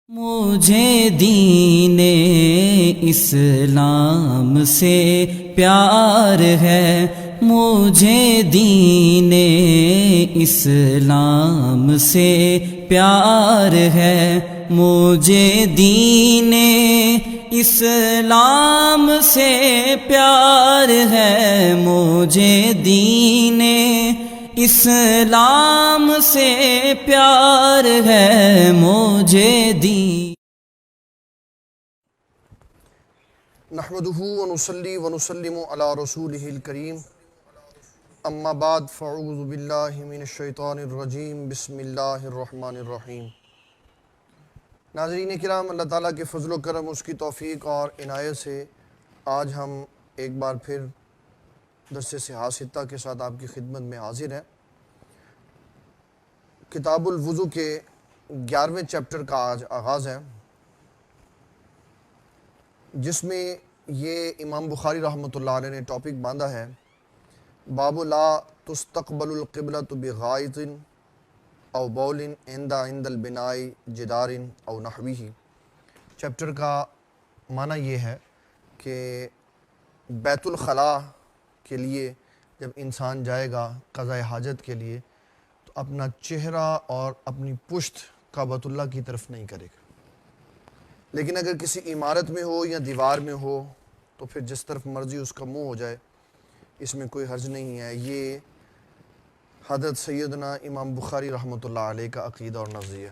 مجھے دین اسلام سے پیار ہے، مجھے دین اسلام سے پیار ہے، مجھے دین اسلام سے پیار ہے، مجھے دین اسلام سے پیار ہے، مجھے دین۔ نحمده ونصلي ونسلم على رسوله الكريم اما بعد فاعوذ باللہ من الشیطان الرجیم بسم اللہ الرحمن الرحیم۔ ناظرین کرام، اللہ تعالیٰ کے فضل و کرم، اس کی توفیق اور عنایت سے آج ہم ایک بار پھر درس صحاح ستہ کے ساتھ آپ کی خدمت میں حاضر ہیں۔ کتاب الوضو کے 11ویں چیپٹر کا آج آغاز ہے، جس میں یہ امام بخاری رحمۃ اللہ علیہ نے ٹاپک باندھا ہے، باب لا تستقبل القبلۃ بغائط او بول عند البناء جدار او نحوہ۔ چیپٹر کا معنی یہ ہے کہ بیت الخلاء کے لیے جب انسان جائے گا قضاء حاجت کے لیے تو اپنا چہرہ اور اپنی پشت کعبۃ اللہ کی طرف نہیں کرے گا، لیکن اگر کسی عمارت میں ہو یا دیوار میں ہو تو پھر جس طرف مرضی اس کا منہ ہو جائے، اس میں کوئی حرج نہیں ہے۔ یہ حضرت سیدنا امام بخاری رحمۃ اللہ علیہ کا عقیدہ اور نظریہ،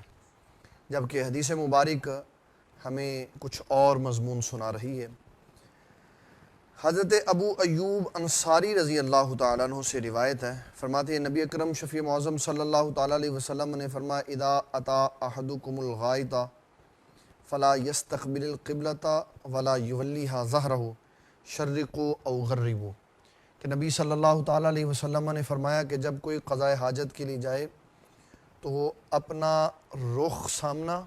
جبکہ حدیث مبارک ہمیں کچھ اور مضمون سنا رہی ہے۔ حضرت ابو ایوب انصاری رضی اللہ تعالیٰ عنہ سے روایت ہے، فرماتے ہیں نبی اکرم شفیع معظم صلی اللہ تعالیٰ علیہ وسلم نے فرمایا اذا اتا احدکم الغائط فلا یستقبل القبلۃ ولا یولیھا ظہرہ شرقوا او غربوا، کہ نبی صلی اللہ تعالیٰ علیہ وسلم نے فرمایا کہ جب کوئی قضاء حاجت کے لیے جائے تو وہ اپنا رخ سامنا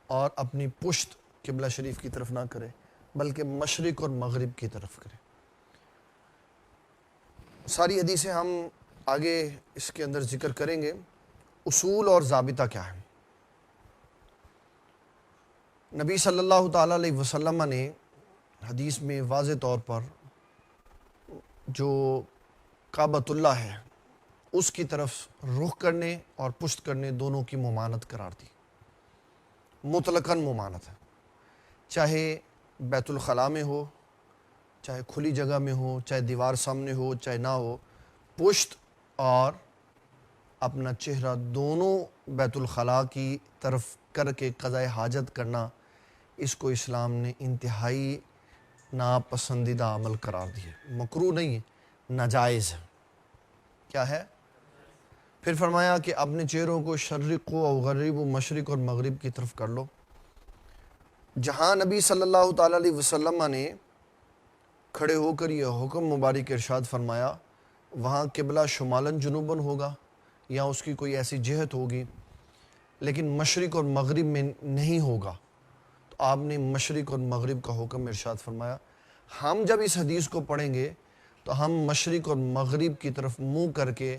اور اپنی پشت قبلہ شریف کی طرف نہ کرے، بلکہ مشرق اور مغرب کی طرف کرے۔ ساری حدیثیں ہم آگے اس کے اندر ذکر کریں گے۔ اصول اور ضابطہ کیا ہے؟ نبی صلی اللہ تعالیٰ علیہ وسلم نے حدیث میں واضح طور پر جو کعبۃ اللہ ہے اس کی طرف رخ کرنے اور پشت کرنے دونوں کی ممانعت قرار دی، مطلقاً ممانعت ہے، چاہے بیت الخلاء میں ہو، چاہے کھلی جگہ میں ہو، چاہے دیوار سامنے ہو، چاہے نہ ہو، پشت اور اپنا چہرہ دونوں بیت الخلاء کی طرف کر کے قضاء حاجت کرنا، اس کو اسلام نے انتہائی ناپسندیدہ عمل قرار دیا، مکروہ نہیں ہے، ناجائز ہے۔ کیا ہے؟ پھر فرمایا کہ اپنے چہروں کو شرق و غرب و مشرق اور مغرب کی طرف کر لو۔ جہاں نبی صلی اللہ تعالیٰ علیہ وسلم نے کھڑے ہو کر یہ حکم مبارک ارشاد فرمایا، وہاں قبلہ شمالاً جنوباً ہوگا یا اس کی کوئی ایسی جہت ہوگی، لیکن مشرق اور مغرب میں نہیں ہوگا، تو آپ نے مشرق اور مغرب کا حکم ارشاد فرمایا۔ ہم جب اس حدیث کو پڑھیں گے تو ہم مشرق اور مغرب کی طرف منہ کر کے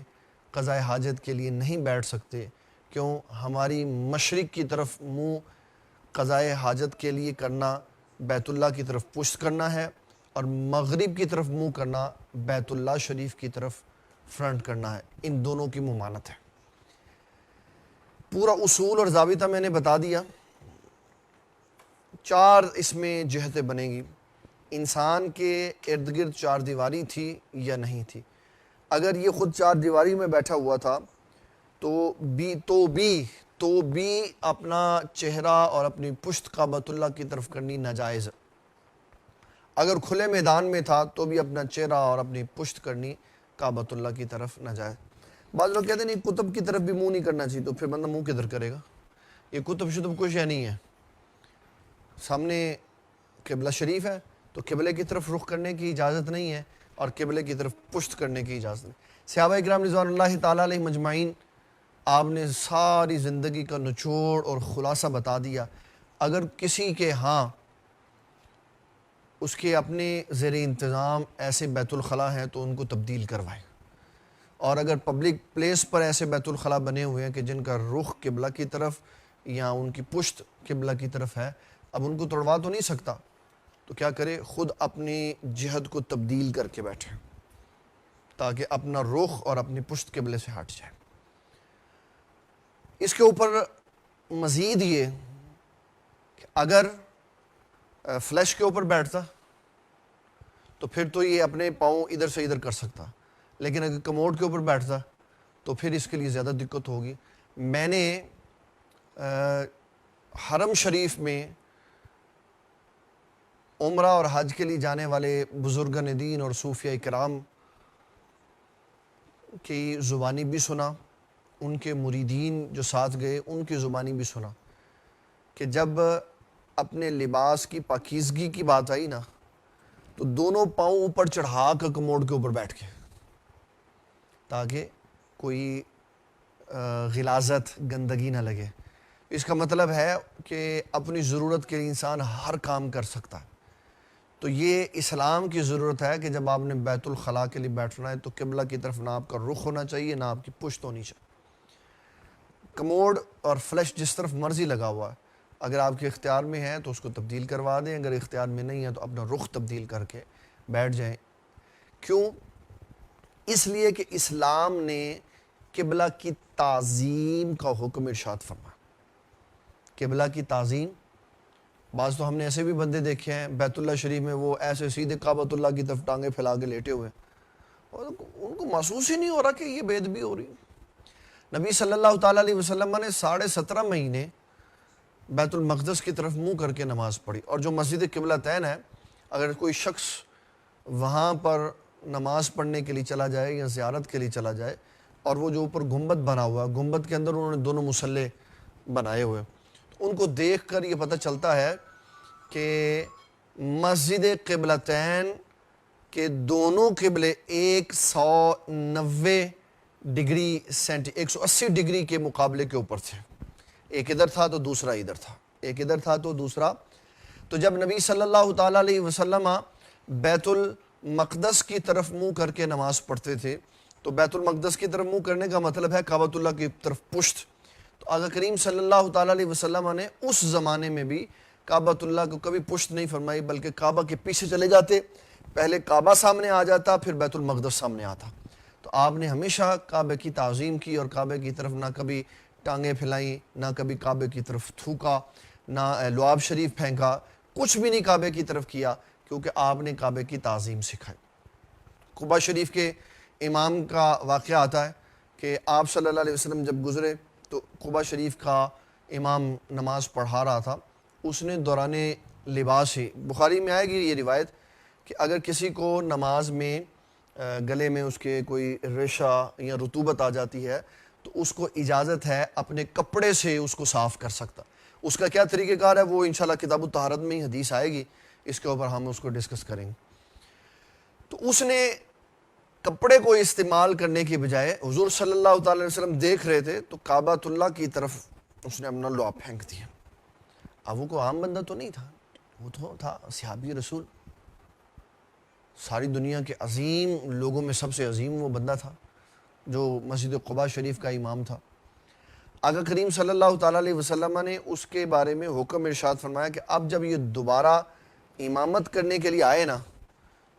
قضاء حاجت کے لیے نہیں بیٹھ سکتے، کیوں؟ ہماری مشرق کی طرف منہ قضاء حاجت کے لیے کرنا بیت اللہ کی طرف پشت کرنا ہے، اور مغرب کی طرف منہ کرنا بیت اللہ شریف کی طرف فرنٹ کرنا ہے، ان دونوں کی ممانعت ہے۔ پورا اصول اور ضابطہ میں نے بتا دیا۔ 4 اس میں جہتیں بنیں گی۔ انسان کے ارد گرد 4 دیواری تھی یا نہیں تھی؟ اگر یہ خود 4 دیواری میں بیٹھا ہوا تھا تو بھی اپنا چہرہ اور اپنی پشت کعبۃ اللہ کی طرف کرنی ناجائز ہے۔ اگر کھلے میدان میں تھا تو بھی اپنا چہرہ اور اپنی پشت کرنی کعبۃ اللہ کی طرف ناجائز۔ بعض لوگ کہتے ہیں نہیں، کتب کی طرف بھی منہ نہیں کرنا چاہیے، تو پھر بندہ منہ کدھر کرے گا؟ یہ کتب شتب کوئی شے نہیں ہے۔ سامنے قبلہ شریف ہے تو قبلے کی طرف رخ کرنے کی اجازت نہیں ہے، اور قبلے کی طرف پشت کرنے کی اجازت نہیں۔ صحابہ اکرام رضوان اللہ تعالیٰ علیہ مجمعین، آپ نے ساری زندگی کا نچوڑ اور خلاصہ بتا دیا۔ اگر کسی کے ہاں اس کے اپنے زیر انتظام ایسے بیت الخلاء ہیں تو ان کو تبدیل کروائے، اور اگر پبلک پلیس پر ایسے بیت الخلاء بنے ہوئے ہیں کہ جن کا رخ قبلہ کی طرف یا ان کی پشت قبلہ کی طرف ہے، اب ان کو توڑوا تو نہیں سکتا، تو کیا کرے، خود اپنی جہت کو تبدیل کر کے بیٹھے تاکہ اپنا رخ اور اپنی پشت قبلے سے ہٹ جائے۔ اس کے اوپر مزید یہ کہ اگر فلیش کے اوپر بیٹھتا تو پھر تو یہ اپنے پاؤں ادھر سے ادھر کر سکتا، لیکن اگر کموڈ کے اوپر بیٹھتا تو پھر اس کے لیے زیادہ دقت ہوگی۔ میں نے حرم شریف میں عمرہ اور حج کے لیے جانے والے بزرگان دین اور صوفیاء کرام کی زبانی بھی سنا، ان کے مریدین جو ساتھ گئے ان کی زبانی بھی سنا کہ جب اپنے لباس کی پاکیزگی کی بات آئی نا تو دونوں پاؤں اوپر چڑھا کر کموڈ کے اوپر بیٹھ کے، تاکہ کوئی غلاظت گندگی نہ لگے۔ اس کا مطلب ہے کہ اپنی ضرورت کے لیے انسان ہر کام کر سکتا ہے۔ تو یہ اسلام کی ضرورت ہے کہ جب آپ نے بیت الخلاء کے لیے بیٹھنا ہے تو قبلہ کی طرف نہ آپ کا رخ ہونا چاہیے، نہ آپ کی پشت ہونی چاہیے۔ کموڈ اور فلش جس طرف مرضی لگا ہوا ہے، اگر آپ کے اختیار میں ہے تو اس کو تبدیل کروا دیں، اگر اختیار میں نہیں ہے تو اپنا رخ تبدیل کر کے بیٹھ جائیں۔ کیوں؟ اس لیے کہ اسلام نے قبلہ کی تعظیم کا حکم ارشاد فرمایا۔ قبلہ کی تعظیم، بعض تو ہم نے ایسے بھی بندے دیکھے ہیں بیت اللہ شریف میں وہ ایسے سیدھے کعبۃ اللہ کی طرف ٹانگیں پھیلا کے لیٹے ہوئے اور ان کو محسوس ہی نہیں ہو رہا کہ یہ بے ادبی ہو رہی۔ نبی صلی اللہ تعالیٰ علیہ وسلم نے 17.5 مہینے بیت المقدس کی طرف منہ کر کے نماز پڑھی، اور جو مسجد قبلتین ہے، اگر کوئی شخص وہاں پر نماز پڑھنے کے لیے چلا جائے یا زیارت کے لیے چلا جائے، اور وہ جو اوپر گنبد بنا ہوا ہے، گنبد کے اندر انہوں نے دونوں مصلے بنائے ہوئے، ان کو دیکھ کر یہ پتہ چلتا ہے کہ مسجد قبلتین کے دونوں قبلے 190 ڈگری 180 ڈگری کے مقابلے کے اوپر تھے۔ ایک ادھر تھا تو دوسرا ادھر تھا، ایک ادھر تھا تو دوسرا۔ تو جب نبی صلی اللہ تعالیٰ علیہ وسلم بیت المقدس کی طرف منہ کر کے نماز پڑھتے تھے، تو بیت المقدس کی طرف منہ کرنے کا مطلب ہے کعبۃ اللہ کی طرف پشت۔ تو آقا کریم صلی اللہ تعالیٰ علیہ وسلم نے اس زمانے میں بھی کعبۃ اللہ کو کبھی پشت نہیں فرمائی، بلکہ کعبہ کے پیچھے چلے جاتے، پہلے کعبہ سامنے آ جاتا پھر بیت المقدس سامنے آتا۔ تو آپ نے ہمیشہ کعبے کی تعظیم کی اور کعبے کی طرف نہ کبھی ٹانگیں پھیلائیں، نہ کبھی کعبے کی طرف تھوکا، نہ لعاب شریف پھینکا، کچھ بھی نہیں کعبے کی طرف کیا، کیونکہ آپ نے کعبے کی تعظیم سکھائی۔ قباء شریف کے امام کا واقعہ آتا ہے کہ آپ صلی اللہ علیہ وسلم جب گزرے تو قباء شریف کا امام نماز پڑھا رہا تھا، اس نے دوران لباس ہی، بخاری میں آئے گی یہ روایت کہ اگر کسی کو نماز میں گلے میں اس کے کوئی ریشہ یا رطوبت آ جاتی ہے تو اس کو اجازت ہے اپنے کپڑے سے اس کو صاف کر سکتا۔ اس کا کیا طریقہ کار ہے وہ انشاءاللہ کتاب الطہارت میں ہی حدیث آئے گی، اس کے اوپر ہم اس کو ڈسکس کریں گے۔ تو اس نے کپڑے کو استعمال کرنے کی بجائے، حضور صلی اللہ تعالی وسلم دیکھ رہے تھے تو کعبۃ اللہ کی طرف اس نے اپنا لعاب پھینک دیا۔ اب وہ کوئی عام بندہ تو نہیں تھا، وہ تو تھا صحابی رسول، ساری دنیا کے عظیم لوگوں میں سب سے عظیم وہ بندہ تھا جو مسجد قباء شریف کا امام تھا۔ آقا کریم صلی اللہ تعالیٰ علیہ وسلم نے اس کے بارے میں حکم ارشاد فرمایا کہ اب جب یہ دوبارہ امامت کرنے کے لیے آئے نا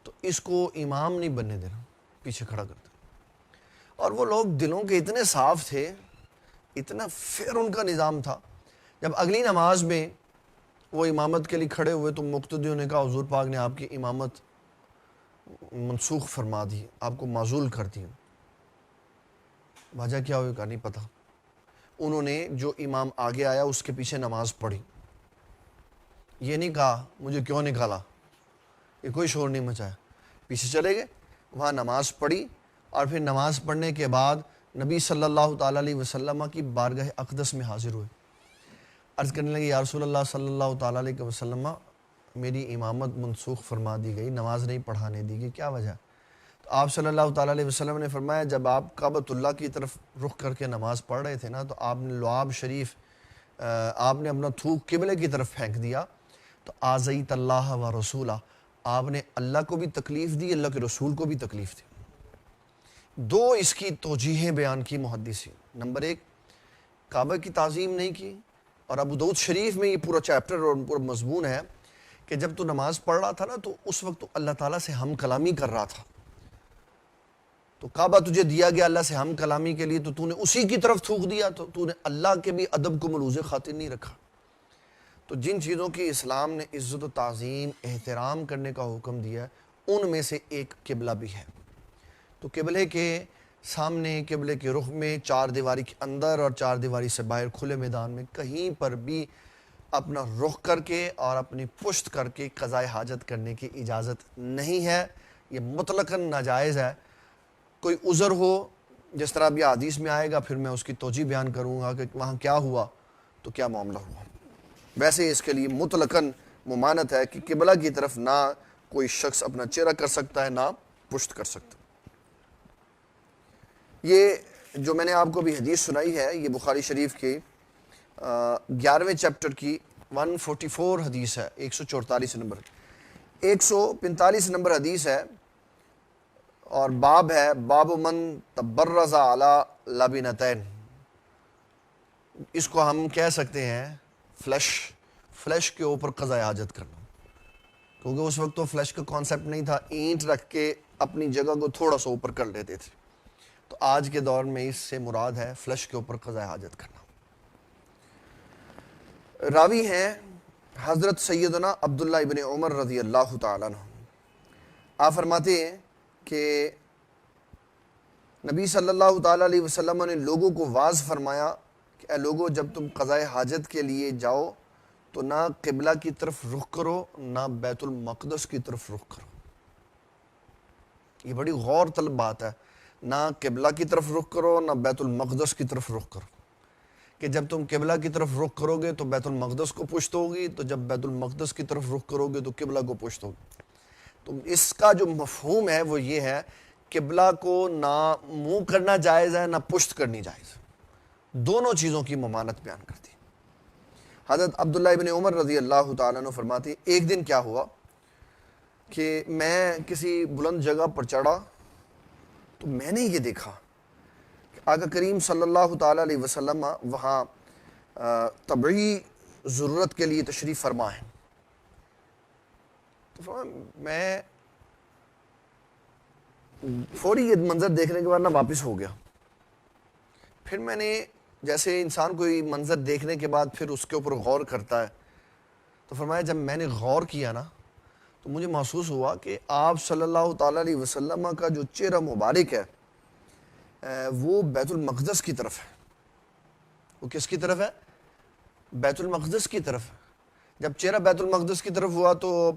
تو اس کو امام نہیں بننے دینا، پیچھے کھڑا کرتا۔ اور وہ لوگ دلوں کے اتنے صاف تھے، اتنا فیر ان کا نظام تھا، جب اگلی نماز میں وہ امامت کے لیے کھڑے ہوئے تو مقتدیوں نے کہا حضور پاک نے آپ کی امامت منسوخ فرما دی، آپ کو معزول کر دی۔ وجہ کیا ہوئی کا نہیں پتہ۔ انہوں نے جو امام آگے آیا اس کے پیچھے نماز پڑھی، یہ نہیں کہا مجھے کیوں نکالا، یہ کوئی شور نہیں مچایا، پیچھے چلے گئے، وہاں نماز پڑھی، اور پھر نماز پڑھنے کے بعد نبی صلی اللہ تعالیٰ علیہ وسلم کی بارگاہ اقدس میں حاضر ہوئے، عرض کرنے لگے یا رسول اللہ صلی اللہ تعالیٰ علیہ وسلم میری امامت منسوخ فرما دی گئی، نماز نہیں پڑھانے دی گئی، کیا وجہ؟ تو آپ صلی اللہ تعالیٰ علیہ وسلم نے فرمایا جب آپ کعبۃ اللہ کی طرف رخ کر کے نماز پڑھ رہے تھے نا تو آپ نے لعاب شریف آپ نے اپنا تھوک قبلے کی طرف پھینک دیا، تو آذیت اللہ و رسولہ، آپ نے اللہ کو بھی تکلیف دی، اللہ کے رسول کو بھی تکلیف دی۔ دو اس کی توجیہیں بیان کی محدثین۔ نمبر ایک، کعبہ کی تعظیم نہیں کی، اور ابو داؤد شریف میں یہ پورا چیپٹر اور پورا مضمون ہے کہ جب تو نماز پڑھ رہا تھا نا تو اس وقت تو اللہ تعالیٰ سے ہم کلامی کر رہا تھا. تو کعبہ تجھے دیا گیا اللہ سے ہم کلامی کے لیے، تو تو نے اسی کی طرف تھوک دیا، تو نے اللہ کے بھی ادب کو ملوز خاطر نہیں رکھا. تو جن چیزوں کی اسلام نے عزت و تعظیم احترام کرنے کا حکم دیا ہے ان میں سے ایک قبلہ بھی ہے. تو قبلے کے سامنے، قبلے کے رخ میں، چار دیواری کے اندر اور چار دیواری سے باہر کھلے میدان میں کہیں پر بھی اپنا رخ کر کے اور اپنی پشت کر کے قضاء حاجت کرنے کی اجازت نہیں ہے. یہ مطلقاً ناجائز ہے. کوئی عذر ہو، جس طرح ابھی حدیث میں آئے گا، پھر میں اس کی توجیہ بیان کروں گا کہ وہاں کیا ہوا تو کیا معاملہ ہوا. ویسے اس کے لیے مطلقاً ممانعت ہے کہ قبلہ کی طرف نہ کوئی شخص اپنا چہرہ کر سکتا ہے نہ پشت کر سکتا. یہ جو میں نے آپ کو بھی حدیث سنائی ہے یہ بخاری شریف کے 11ویں چیپٹر کی 144 حدیث ہے، 144 نمبر، 145 نمبر حدیث ہے، اور باب ہے باب من تبرز علی لبنتین. اس کو ہم کہہ سکتے ہیں فلیش کے اوپر قضاء حاجت کرنا، کیونکہ اس وقت تو فلیش کا کانسیپٹ نہیں تھا، اینٹ رکھ کے اپنی جگہ کو تھوڑا سا اوپر کر لیتے تھے. تو آج کے دور میں اس سے مراد ہے فلیش کے اوپر قضاء حاجت کرنا. راوی ہیں حضرت سیدنا عبداللہ ابن عمر رضی اللہ تعالیٰ عنہ. آپ فرماتے ہیں کہ نبی صلی اللہ تعالیٰ علیہ وسلم نے لوگوں کو واعظ فرمایا کہ اے لوگوں، جب تم قضاء حاجت کے لیے جاؤ تو نہ قبلہ کی طرف رخ کرو نہ بیت المقدس کی طرف رخ کرو. یہ بڑی غور طلب بات ہے. نہ قبلہ کی طرف رخ کرو نہ بیت المقدس کی طرف رخ کرو، کہ جب تم قبلہ کی طرف رخ کرو گے تو بیت المقدس کو پشت ہوگی، تو جب بیت المقدس کی طرف رخ کرو گے تو قبلہ کو پشت ہوگی. تو اس کا جو مفہوم ہے وہ یہ ہے، قبلہ کو نہ منہ کرنا جائز ہے نہ پشت کرنی جائز ہے. دونوں چیزوں کی ممانعت بیان کرتی. حضرت عبداللہ ابن عمر رضی اللہ تعالیٰ عنہ فرماتی ایک دن کیا ہوا کہ میں کسی بلند جگہ پر چڑھا تو میں نے یہ دیکھا کہ آقا کریم صلی اللہ تعالیٰ علیہ وسلم وہاں طبعی ضرورت کے لیے تشریف فرما ہے. تو میں فوری یہ منظر دیکھنے کے بعد نہ واپس ہو گیا. پھر میں نے، جیسے انسان کوئی منظر دیکھنے کے بعد پھر اس کے اوپر غور کرتا ہے، تو فرمایا جب میں نے غور کیا نا تو مجھے محسوس ہوا کہ آپ صلی اللہ تعالیٰ علیہ وسلم کا جو چہرہ مبارک ہے وہ بیت المقدس کی طرف ہے. وہ کس کی طرف ہے؟ بیت المقدس کی طرف. جب چہرہ بیت المقدس کی طرف ہوا تو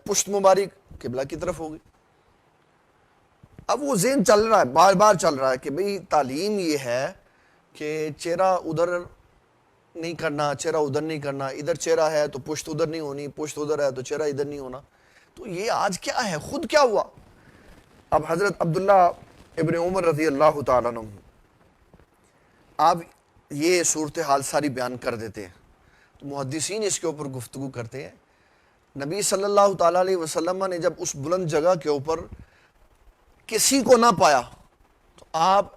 پشت مبارک قبلہ کی طرف ہوگی. اب وہ ذہن چل رہا ہے، بار بار چل رہا ہے کہ بھئی تعلیم یہ ہے کہ چہرہ ادھر نہیں کرنا، چہرہ ادھر نہیں کرنا، ادھر چہرہ ہے تو پشت ادھر نہیں ہونی، پشت ادھر ہے تو چہرہ ادھر نہیں ہونا. تو یہ آج کیا ہے؟ خود کیا ہوا؟ اب حضرت عبداللہ ابن عمر رضی اللہ تعالیٰ عنہ آپ یہ صورتحال ساری بیان کر دیتے ہیں. تو محدثین اس کے اوپر گفتگو کرتے ہیں. نبی صلی اللہ تعالیٰ علیہ وسلم نے جب اس بلند جگہ کے اوپر کسی کو نہ پایا تو آپ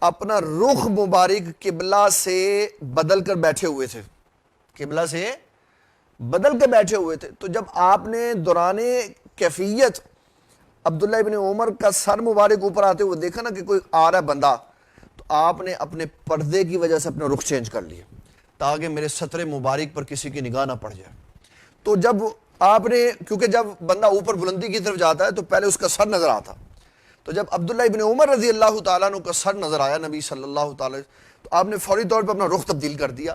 اپنا رخ مبارک قبلہ سے بدل کر بیٹھے ہوئے تھے. قبلہ سے بدل کے بیٹھے ہوئے تھے. تو جب آپ نے دوران کیفیت عبداللہ ابن عمر کا سر مبارک اوپر آتے ہوئے دیکھا نا کہ کوئی آ رہا ہے بندہ، تو آپ نے اپنے پردے کی وجہ سے اپنا رخ چینج کر لیا تاکہ میرے ستر مبارک پر کسی کی نگاہ نہ پڑ جائے. تو جب آپ نے، کیونکہ جب بندہ اوپر بلندی کی طرف جاتا ہے تو پہلے اس کا سر نظر آتا، تو جب عبداللہ ابن عمر رضی اللہ تعالیٰ عنہ کا سر نظر آیا نبی صلی اللہ تعالیٰ، تو آپ نے فوری طور پر اپنا رخ تبدیل کر دیا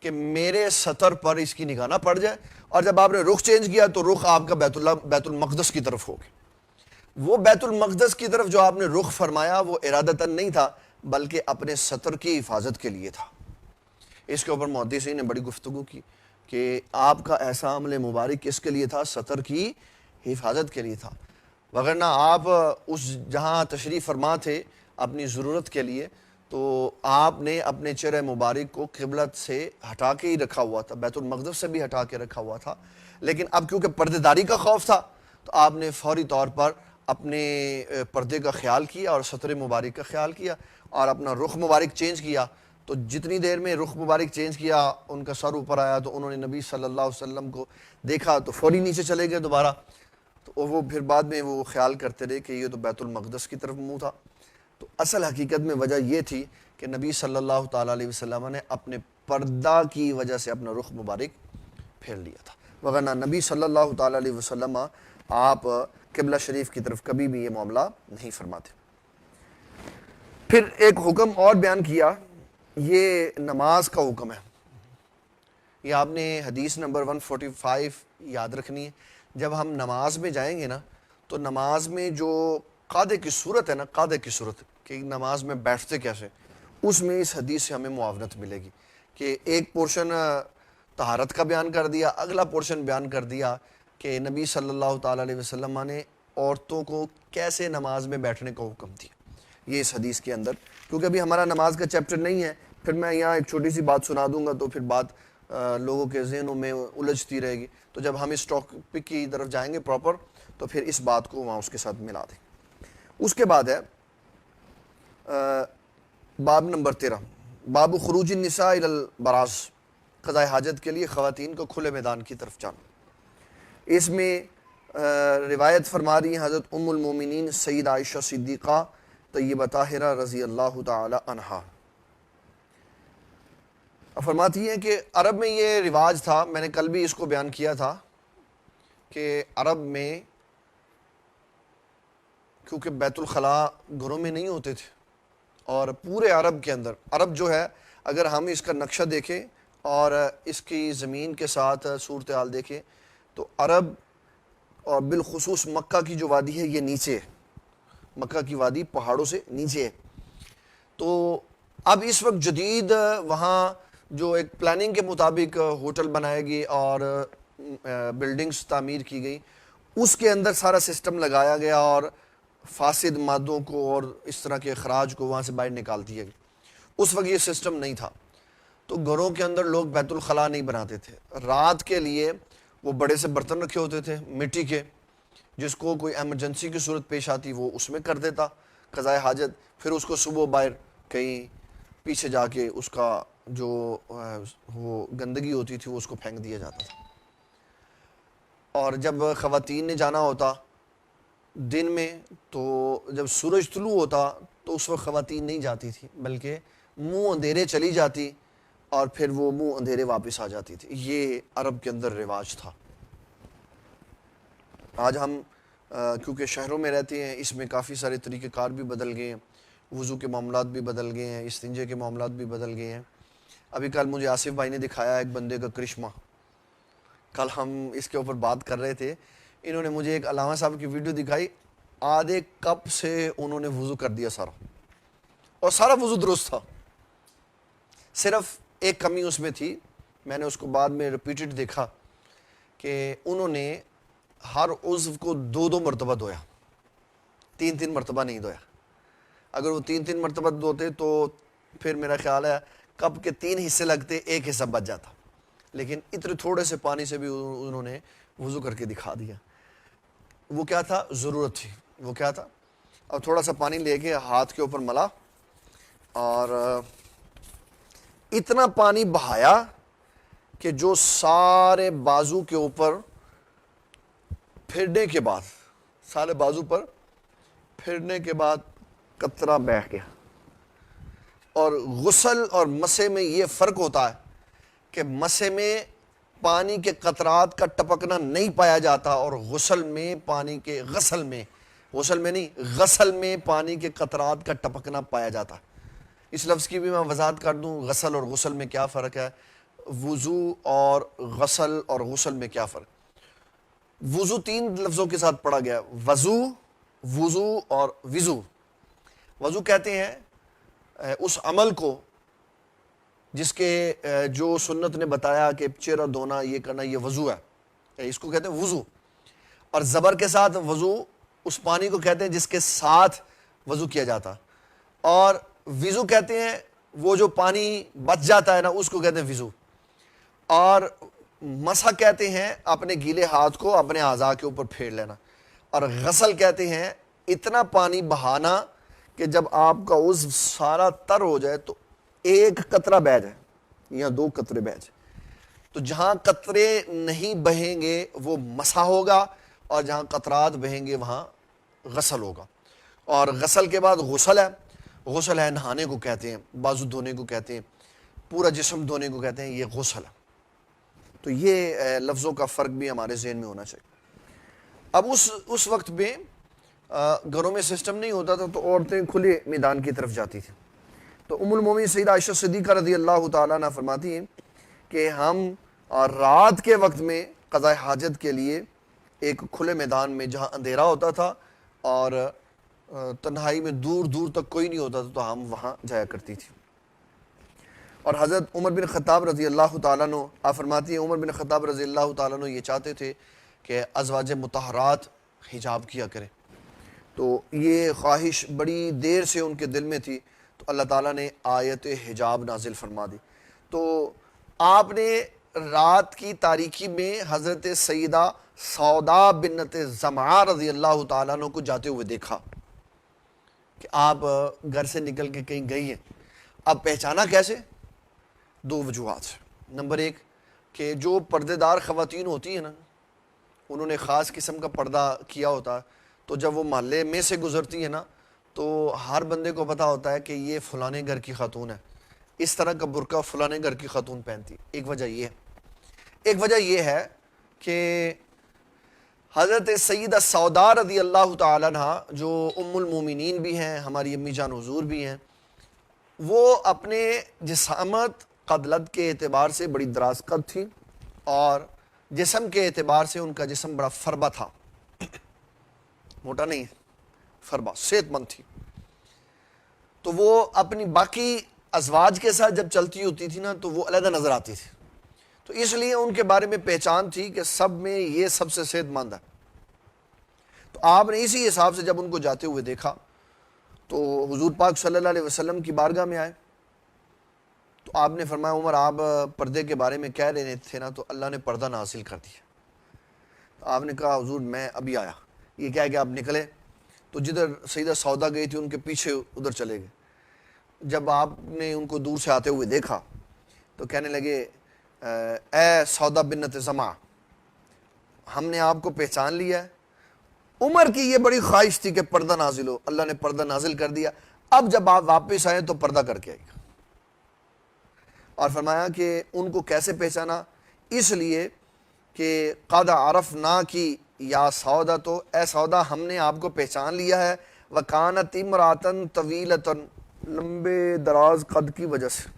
کہ میرے سطر پر اس کی نگاہ نہ پڑ جائے. اور جب آپ نے رخ چینج کیا تو رخ آپ کا بیت المقدس کی طرف ہو گیا. وہ بیت المقدس کی طرف جو آپ نے رخ فرمایا وہ ارادتاً نہیں تھا بلکہ اپنے سطر کی حفاظت کے لیے تھا. اس کے اوپر محدثین نے بڑی گفتگو کی کہ آپ کا ایسا عمل مبارک کس کے لیے تھا؟ سطر کی حفاظت کے لیے تھا. وگرنہ آپ اس جہاں تشریف فرما تھے اپنی ضرورت کے لیے تو آپ نے اپنے چہرہ مبارک کو قبلت سے ہٹا کے ہی رکھا ہوا تھا، بیت المقدس سے بھی ہٹا کے رکھا ہوا تھا. لیکن اب کیونکہ پردے داری کا خوف تھا تو آپ نے فوری طور پر اپنے پردے کا خیال کیا اور سطر مبارک کا خیال کیا اور اپنا رخ مبارک چینج کیا. تو جتنی دیر میں رخ مبارک چینج کیا ان کا سر اوپر آیا تو انہوں نے نبی صلی اللہ علیہ وسلم کو دیکھا تو فوری نیچے چلے گئے دوبارہ. تو وہ پھر بعد میں وہ خیال کرتے رہے کہ یہ تو بیت المقدس کی طرف منہ تھا. تو اصل حقیقت میں وجہ یہ تھی کہ نبی صلی اللہ تعالیٰ علیہ وسلم نے اپنے پردہ کی وجہ سے اپنا رخ مبارک پھیر لیا تھا، وگرنہ نبی صلی اللہ تعالیٰ علیہ وسلم آپ قبلہ شریف کی طرف کبھی بھی یہ معاملہ نہیں فرماتے. پھر ایک حکم اور بیان کیا، یہ نماز کا حکم ہے. یہ آپ نے حدیث نمبر 145 یاد رکھنی ہے. جب ہم نماز میں جائیں گے نا تو نماز میں جو قاعدے کی صورت ہے نا، قاعدے کی صورت کہ نماز میں بیٹھتے کیسے، اس میں اس حدیث سے ہمیں معاونت ملے گی کہ ایک پورشن طہارت کا بیان کر دیا، اگلا پورشن بیان کر دیا کہ نبی صلی اللہ تعالیٰ علیہ وسلم نے عورتوں کو کیسے نماز میں بیٹھنے کا حکم دیا. یہ اس حدیث کے اندر، کیونکہ ابھی ہمارا نماز کا چیپٹر نہیں ہے، پھر میں یہاں ایک چھوٹی سی بات سنا دوں گا تو پھر بات لوگوں کے ذہنوں میں الجھتی رہے گی. تو جب ہم اس ٹاپک کی طرف جائیں گے پراپر تو پھر اس بات کو وہاں اس کے ساتھ ملا دیں. اس کے بعد ہے باب نمبر 13، باب خروج النساء الی البراز، قضاء حاجت کے لیے خواتین کو کھلے میدان کی طرف جانا. اس میں روایت فرما رہی ہیں حضرت ام المومنین سید عائشہ صدیقہ طیبہ طاہرہ رضی اللہ تعالی عنہا. فرماتی ہیں کہ عرب میں یہ رواج تھا، میں نے کل بھی اس کو بیان کیا تھا کہ عرب میں کیونکہ بیت الخلاء گھروں میں نہیں ہوتے تھے، اور پورے عرب کے اندر، عرب جو ہے اگر ہم اس کا نقشہ دیکھیں اور اس کی زمین کے ساتھ صورتحال دیکھیں تو عرب اور بالخصوص مکہ کی جو وادی ہے یہ نیچے ہے، مکہ کی وادی پہاڑوں سے نیچے ہے. تو اب اس وقت جدید وہاں جو ایک پلاننگ کے مطابق ہوٹل بنائے گئے اور بلڈنگز تعمیر کی گئی، اس کے اندر سارا سسٹم لگایا گیا اور فاسد مادوں کو اور اس طرح کے اخراج کو وہاں سے باہر نکال دیا گیا. اس وقت یہ سسٹم نہیں تھا، تو گھروں کے اندر لوگ بیت الخلاء نہیں بناتے تھے. رات کے لیے وہ بڑے سے برتن رکھے ہوتے تھے مٹی کے، جس کو کوئی ایمرجنسی کی صورت پیش آتی وہ اس میں کر دیتا قضاء حاجت، پھر اس کو صبح باہر کہیں پیچھے جا کے اس کا جو وہ گندگی ہوتی تھی وہ اس کو پھینک دیا جاتا تھا. اور جب خواتین نے جانا ہوتا دن میں تو جب سورج طلوع ہوتا تو اس وقت خواتین نہیں جاتی تھی، بلکہ منہ اندھیرے چلی جاتی اور پھر وہ منہ اندھیرے واپس آ جاتی تھی. یہ عرب کے اندر رواج تھا. آج ہم کیونکہ شہروں میں رہتے ہیں، اس میں کافی سارے طریقہ کار بھی بدل گئے ہیں، وضو کے معاملات بھی بدل گئے ہیں، استنجے کے معاملات بھی بدل گئے ہیں. ابھی کل مجھے آصف بھائی نے دکھایا ایک بندے کا کرشمہ، کل ہم اس کے اوپر بات کر رہے تھے، انہوں نے مجھے ایک علامہ صاحب کی ویڈیو دکھائی، آدھے کپ سے انہوں نے وضو کر دیا سارا، اور سارا وضو درست تھا. صرف ایک کمی اس میں تھی، میں نے اس کو بعد میں ریپیٹڈ دیکھا کہ انہوں نے ہر عضو کو 2 مرتبہ دھویا، 3 مرتبہ نہیں دھویا. اگر وہ 3 مرتبہ دھوتے تو پھر میرا خیال ہے کپ کے 3 حصے لگتے، 1 حصہ بچ جاتا. لیکن اتنے تھوڑے سے پانی سے بھی انہوں نے وضو کر کے دکھا دیا. وہ کیا تھا؟ ضرورت تھی. وہ کیا تھا؟ اب تھوڑا سا پانی لے کے ہاتھ کے اوپر ملا اور اتنا پانی بہایا کہ جو سارے بازو کے اوپر پھرنے کے بعد، سارے بازو پر پھرنے کے بعد قطرہ بہہ گیا. اور غسل اور مسح میں یہ فرق ہوتا ہے کہ مسح میں پانی کے قطرات کا ٹپکنا نہیں پایا جاتا، اور غسل میں پانی کے غسل میں غسل میں پانی کے قطرات کا ٹپکنا پایا جاتا. اس لفظ کی بھی میں وضاحت کر دوں، غسل اور غسل میں کیا فرق ہے، وضو اور غسل اور غسل میں کیا فرق. وضو 3 لفظوں کے ساتھ پڑھا گیا، وضو اور وضو. وضو کہتے ہیں اس عمل کو جس کے جو سنت نے بتایا کہ چہرہ دھونا، یہ کرنا، یہ وضو ہے، اس کو کہتے ہیں وضو. اور زبر کے ساتھ وضو اس پانی کو کہتے ہیں جس کے ساتھ وضو کیا جاتا. اور وضو کہتے ہیں وہ جو پانی بچ جاتا ہے نا، اس کو کہتے ہیں وضو. اور مسح کہتے ہیں اپنے گیلے ہاتھ کو اپنے اعضاء کے اوپر پھیر لینا. اور غسل کہتے ہیں اتنا پانی بہانا کہ جب آپ کا عضو سارا تر ہو جائے تو ایک قطرہ بہہ جائے یا 2 قطرے بہہ جائے تو جہاں قطرے نہیں بہیں گے وہ مسح ہوگا، اور جہاں قطرات بہیں گے وہاں غسل ہوگا. اور غسل کے بعد غسل ہے. غسل ہے نہانے کو کہتے ہیں، بازو دھونے کو کہتے ہیں، پورا جسم دھونے کو کہتے ہیں، یہ غسل ہے. تو یہ لفظوں کا فرق بھی ہمارے ذہن میں ہونا چاہیے. اب اس وقت میں گھروں میں سسٹم نہیں ہوتا تھا تو عورتیں کھلے میدان کی طرف جاتی تھیں. تو ام المومنین سیدہ عائشہ صدیقہ رضی اللہ تعالیٰ عنہ فرماتی ہیں کہ ہم رات کے وقت میں قضاء حاجت کے لیے ایک کھلے میدان میں جہاں اندھیرا ہوتا تھا اور تنہائی میں دور دور تک کوئی نہیں ہوتا تھا تو ہم وہاں جایا کرتی تھی. اور حضرت عمر بن خطاب رضی اللہ تعالیٰ عنہ آپ فرماتی ہیں عمر بن خطاب رضی اللہ تعالیٰ عنہ یہ چاہتے تھے کہ ازواج مطہرات حجاب کیا کریں. تو یہ خواہش بڑی دیر سے ان کے دل میں تھی تو اللہ تعالیٰ نے آیت حجاب نازل فرما دی. تو آپ نے رات کی تاریکی میں حضرت سیدہ سودا بنت زمعہ رضی اللہ تعالیٰ عنہ کو جاتے ہوئے دیکھا کہ آپ گھر سے نکل کے کہیں گئی ہیں. اب پہچانا کیسے؟ 2 وجوہات سے. نمبر 1 کہ جو پردے دار خواتین ہوتی ہیں نا، انہوں نے خاص قسم کا پردہ کیا ہوتا ہے، تو جب وہ محلے میں سے گزرتی ہیں نا تو ہر بندے کو پتہ ہوتا ہے کہ یہ فلانے گھر کی خاتون ہے، اس طرح کا برقع فلانے گھر کی خاتون پہنتی. ایک وجہ یہ ہے. ایک وجہ یہ ہے کہ حضرت سیدہ سودا رضی اللہ تعالیٰ عنہ جو ام المومنین بھی ہیں، ہماری امی جان حضور بھی ہیں، وہ اپنے جسامت قدلت کے اعتبار سے بڑی دراز قد تھی اور جسم کے اعتبار سے ان کا جسم بڑا فربا تھا، موٹا نہیں، فربا، صحت مند تھی. تو وہ اپنی باقی ازواج کے ساتھ جب چلتی ہوتی تھی نا تو وہ علیحدہ نظر آتی تھی. تو اس لیے ان کے بارے میں پہچان تھی کہ سب میں یہ سب سے صحت مند ہے. تو آپ نے اسی حساب سے جب ان کو جاتے ہوئے دیکھا تو حضور پاک صلی اللہ علیہ وسلم کی بارگاہ میں آئے. تو آپ نے فرمایا عمر آپ پردے کے بارے میں کہہ رہے تھے نا، تو اللہ نے پردہ نازل کر دیا. تو آپ نے کہا حضور میں ابھی آیا. یہ کہہ کہ آپ نکلے تو جدھر سیدہ سودا گئی تھی ان کے پیچھے ادھر چلے گئے. جب آپ نے ان کو دور سے آتے ہوئے دیکھا تو کہنے لگے اے سودا بنت زمعہ، ہم نے آپ کو پہچان لیا ہے. عمر کی یہ بڑی خواہش تھی کہ پردہ نازل ہو، اللہ نے پردہ نازل کر دیا. اب جب آپ واپس آئے تو پردہ کر کے آئے گا. اور فرمایا کہ ان کو کیسے پہچانا؟ اس لیے کہ قد عرفنا کی یا سودا، تو اے سودا ہم نے آپ کو پہچان لیا ہے. وکانت امراتن طویلتن، لمبے دراز قد کی وجہ سے،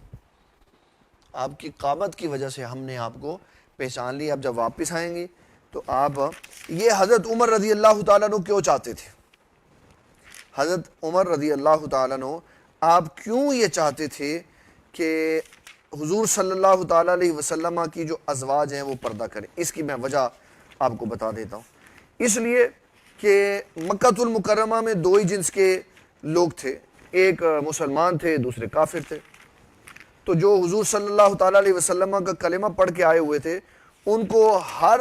آپ کی قامت کی وجہ سے ہم نے آپ کو پہچان لیا. اب جب واپس آئیں گی تو آپ یہ حضرت عمر رضی اللہ تعالیٰ عنہ کیوں چاہتے تھے؟ حضرت عمر رضی اللہ تعالیٰ عنہ آپ کیوں یہ چاہتے تھے کہ حضور صلی اللہ تعالیٰ علیہ وسلم کی جو ازواج ہیں وہ پردہ کریں؟ اس کی میں وجہ آپ کو بتا دیتا ہوں. اس لیے کہ مکہ المکرمہ میں 2 ہی جنس کے لوگ تھے، ایک مسلمان تھے، دوسرے کافر تھے. تو جو حضور صلی اللہ تعالیٰ علیہ وسلم کا کلمہ پڑھ کے آئے ہوئے تھے ان کو ہر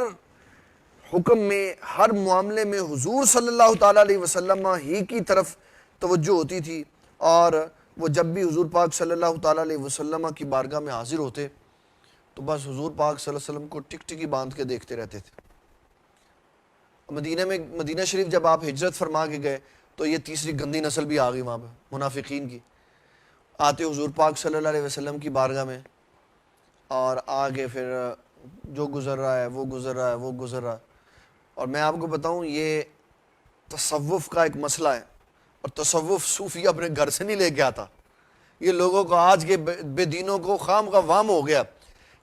حکم میں، ہر معاملے میں حضور صلی اللہ تعالیٰ علیہ وسلم ہی کی طرف توجہ ہوتی تھی. اور وہ جب بھی حضور پاک صلی اللہ تعالیٰ علیہ وسلم کی بارگاہ میں حاضر ہوتے تو بس حضور پاک صلی اللہ علیہ وسلم کو ٹک ٹکی باندھ کے دیکھتے رہتے تھے. مدینہ شریف جب آپ ہجرت فرما کے گئے تو یہ تیسری گندی نسل بھی آ گئی وہاں پہ، منافقین کی. آتے حضور پاک صلی اللہ علیہ وسلم کی بارگاہ میں اور آگے پھر جو گزر رہا ہے وہ گزر رہا ہے وہ گزر رہا ہے. اور میں آپ کو بتاؤں یہ تصوف کا ایک مسئلہ ہے، اور تصوف صوفی اپنے گھر سے نہیں لے کے آتا. یہ لوگوں کو آج کے بے دینوں کو خام کا وام ہو گیا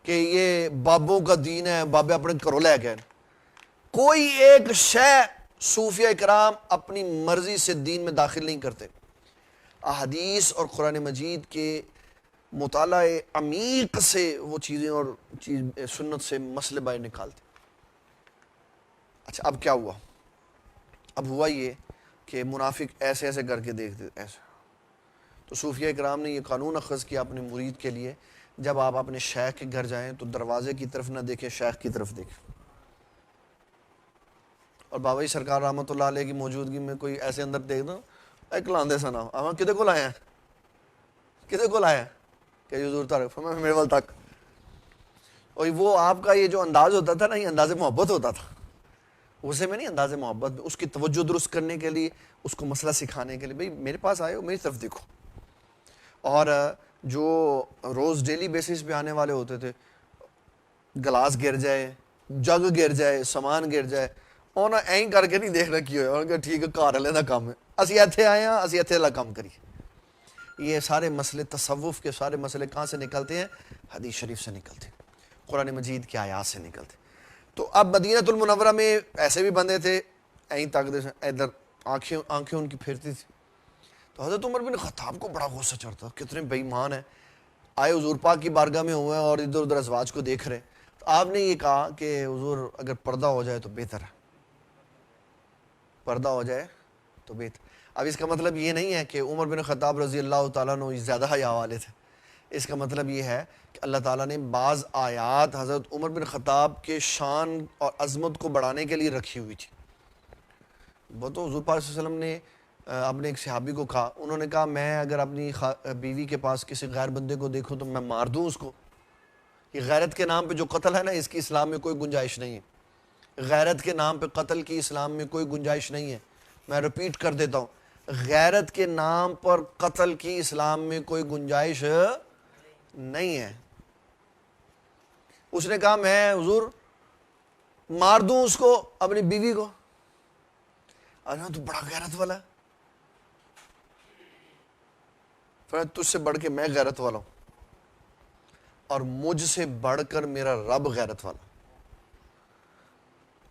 کہ یہ بابوں کا دین ہے، بابے اپنے گھروں لے گئے. کوئی ایک شے صوفیہ کرام اپنی مرضی سے دین میں داخل نہیں کرتے، احادیث اور قرآن مجید کے مطالعہ عمیق سے وہ چیزیں اور سنت سے مسئلے باہر نکالتے. اچھا اب کیا ہوا؟ اب ہوا یہ کہ منافق ایسے ایسے کر کے دیکھتے ایسے. تو صوفیہ کرام نے یہ قانون اخذ کیا اپنے مرید کے لیے، جب آپ اپنے شیخ کے گھر جائیں تو دروازے کی طرف نہ دیکھیں، شیخ کی طرف دیکھیں. اور بابا جی سرکار رحمۃ اللہ علیہ کی موجودگی میں کوئی ایسے اندر دیکھ دو ایک لاندے سنا ہاں کدے کو لائے ہیں، کدے کو لائے ہیں. کہ حضور تک فرمایا میرے وال تک. اور وہ آپ کا یہ جو انداز ہوتا تھا نا، یہ انداز محبت ہوتا تھا. اسے میں نہیں، انداز محبت میں، اس کی توجہ درست کرنے کے لیے، اس کو مسئلہ سکھانے کے لیے، بھئی میرے پاس آئے ہو، میری طرف دیکھو. اور جو روز ڈیلی بیسس پہ آنے والے ہوتے تھے، گلاس گر جائے، جگ گر جائے، سامان گر جائے، انہاں این کر کے نہیں دیکھنا کی ہویا، انہاں کہ ٹھیک ہے گھر والے دا کام ہے، اسی ایتھے آئے ہیں، اسی ایتھے دا کام کریے. یہ سارے مسئلے تصوف کے سارے مسئلے کہاں سے نکلتے ہیں؟ حدیث شریف سے نکلتے ہیں، قرآن مجید کی آیات سے نکلتے ہیں. تو اب مدینہ المنورہ میں ایسے بھی بندے تھے، این تک ادھر آنکھیں ان کی پھرتی تھی. تو حضرت عمر بن خطاب کو بڑا غصہ چڑھتا، کتنے بے ایمان ہیں، آئے حضور پاک کی بارگاہ میں ہوئے ہیں اور ادھر ادھر ازواج کو دیکھ رہے. تو آپ نے یہ کہا کہ حضور اگر پردہ ہو جائے تو بہتر ہے، پردہ ہو جائے تو بہتر. اب اس کا مطلب یہ نہیں ہے کہ عمر بن خطاب رضی اللہ تعالیٰ عنہ زیادہ حیا والے تھے. اس کا مطلب یہ ہے کہ اللہ تعالیٰ نے بعض آیات حضرت عمر بن خطاب کے شان اور عظمت کو بڑھانے کے لیے رکھی ہوئی تھی. وہ تو حضور پاک صلی اللہ علیہ وسلم نے اپنے ایک صحابی کو کہا، انہوں نے کہا میں اگر اپنی بیوی کے پاس کسی غیر بندے کو دیکھوں تو میں مار دوں اس کو. یہ غیرت کے نام پہ جو قتل ہے نا، اس کی اسلام میں کوئی گنجائش نہیں ہے. غیرت کے نام پہ قتل کی اسلام میں کوئی گنجائش نہیں ہے. میں ریپیٹ کر دیتا ہوں، غیرت کے نام پر قتل کی اسلام میں کوئی گنجائش نہیں ہے. اس نے کہا میں حضور مار دوں اس کو، اپنی بیوی کو. ارے تو بڑا غیرت والا ہے. فرمایا تجھ سے بڑھ کے میں غیرت والا ہوں، اور مجھ سے بڑھ کر میرا رب غیرت والا.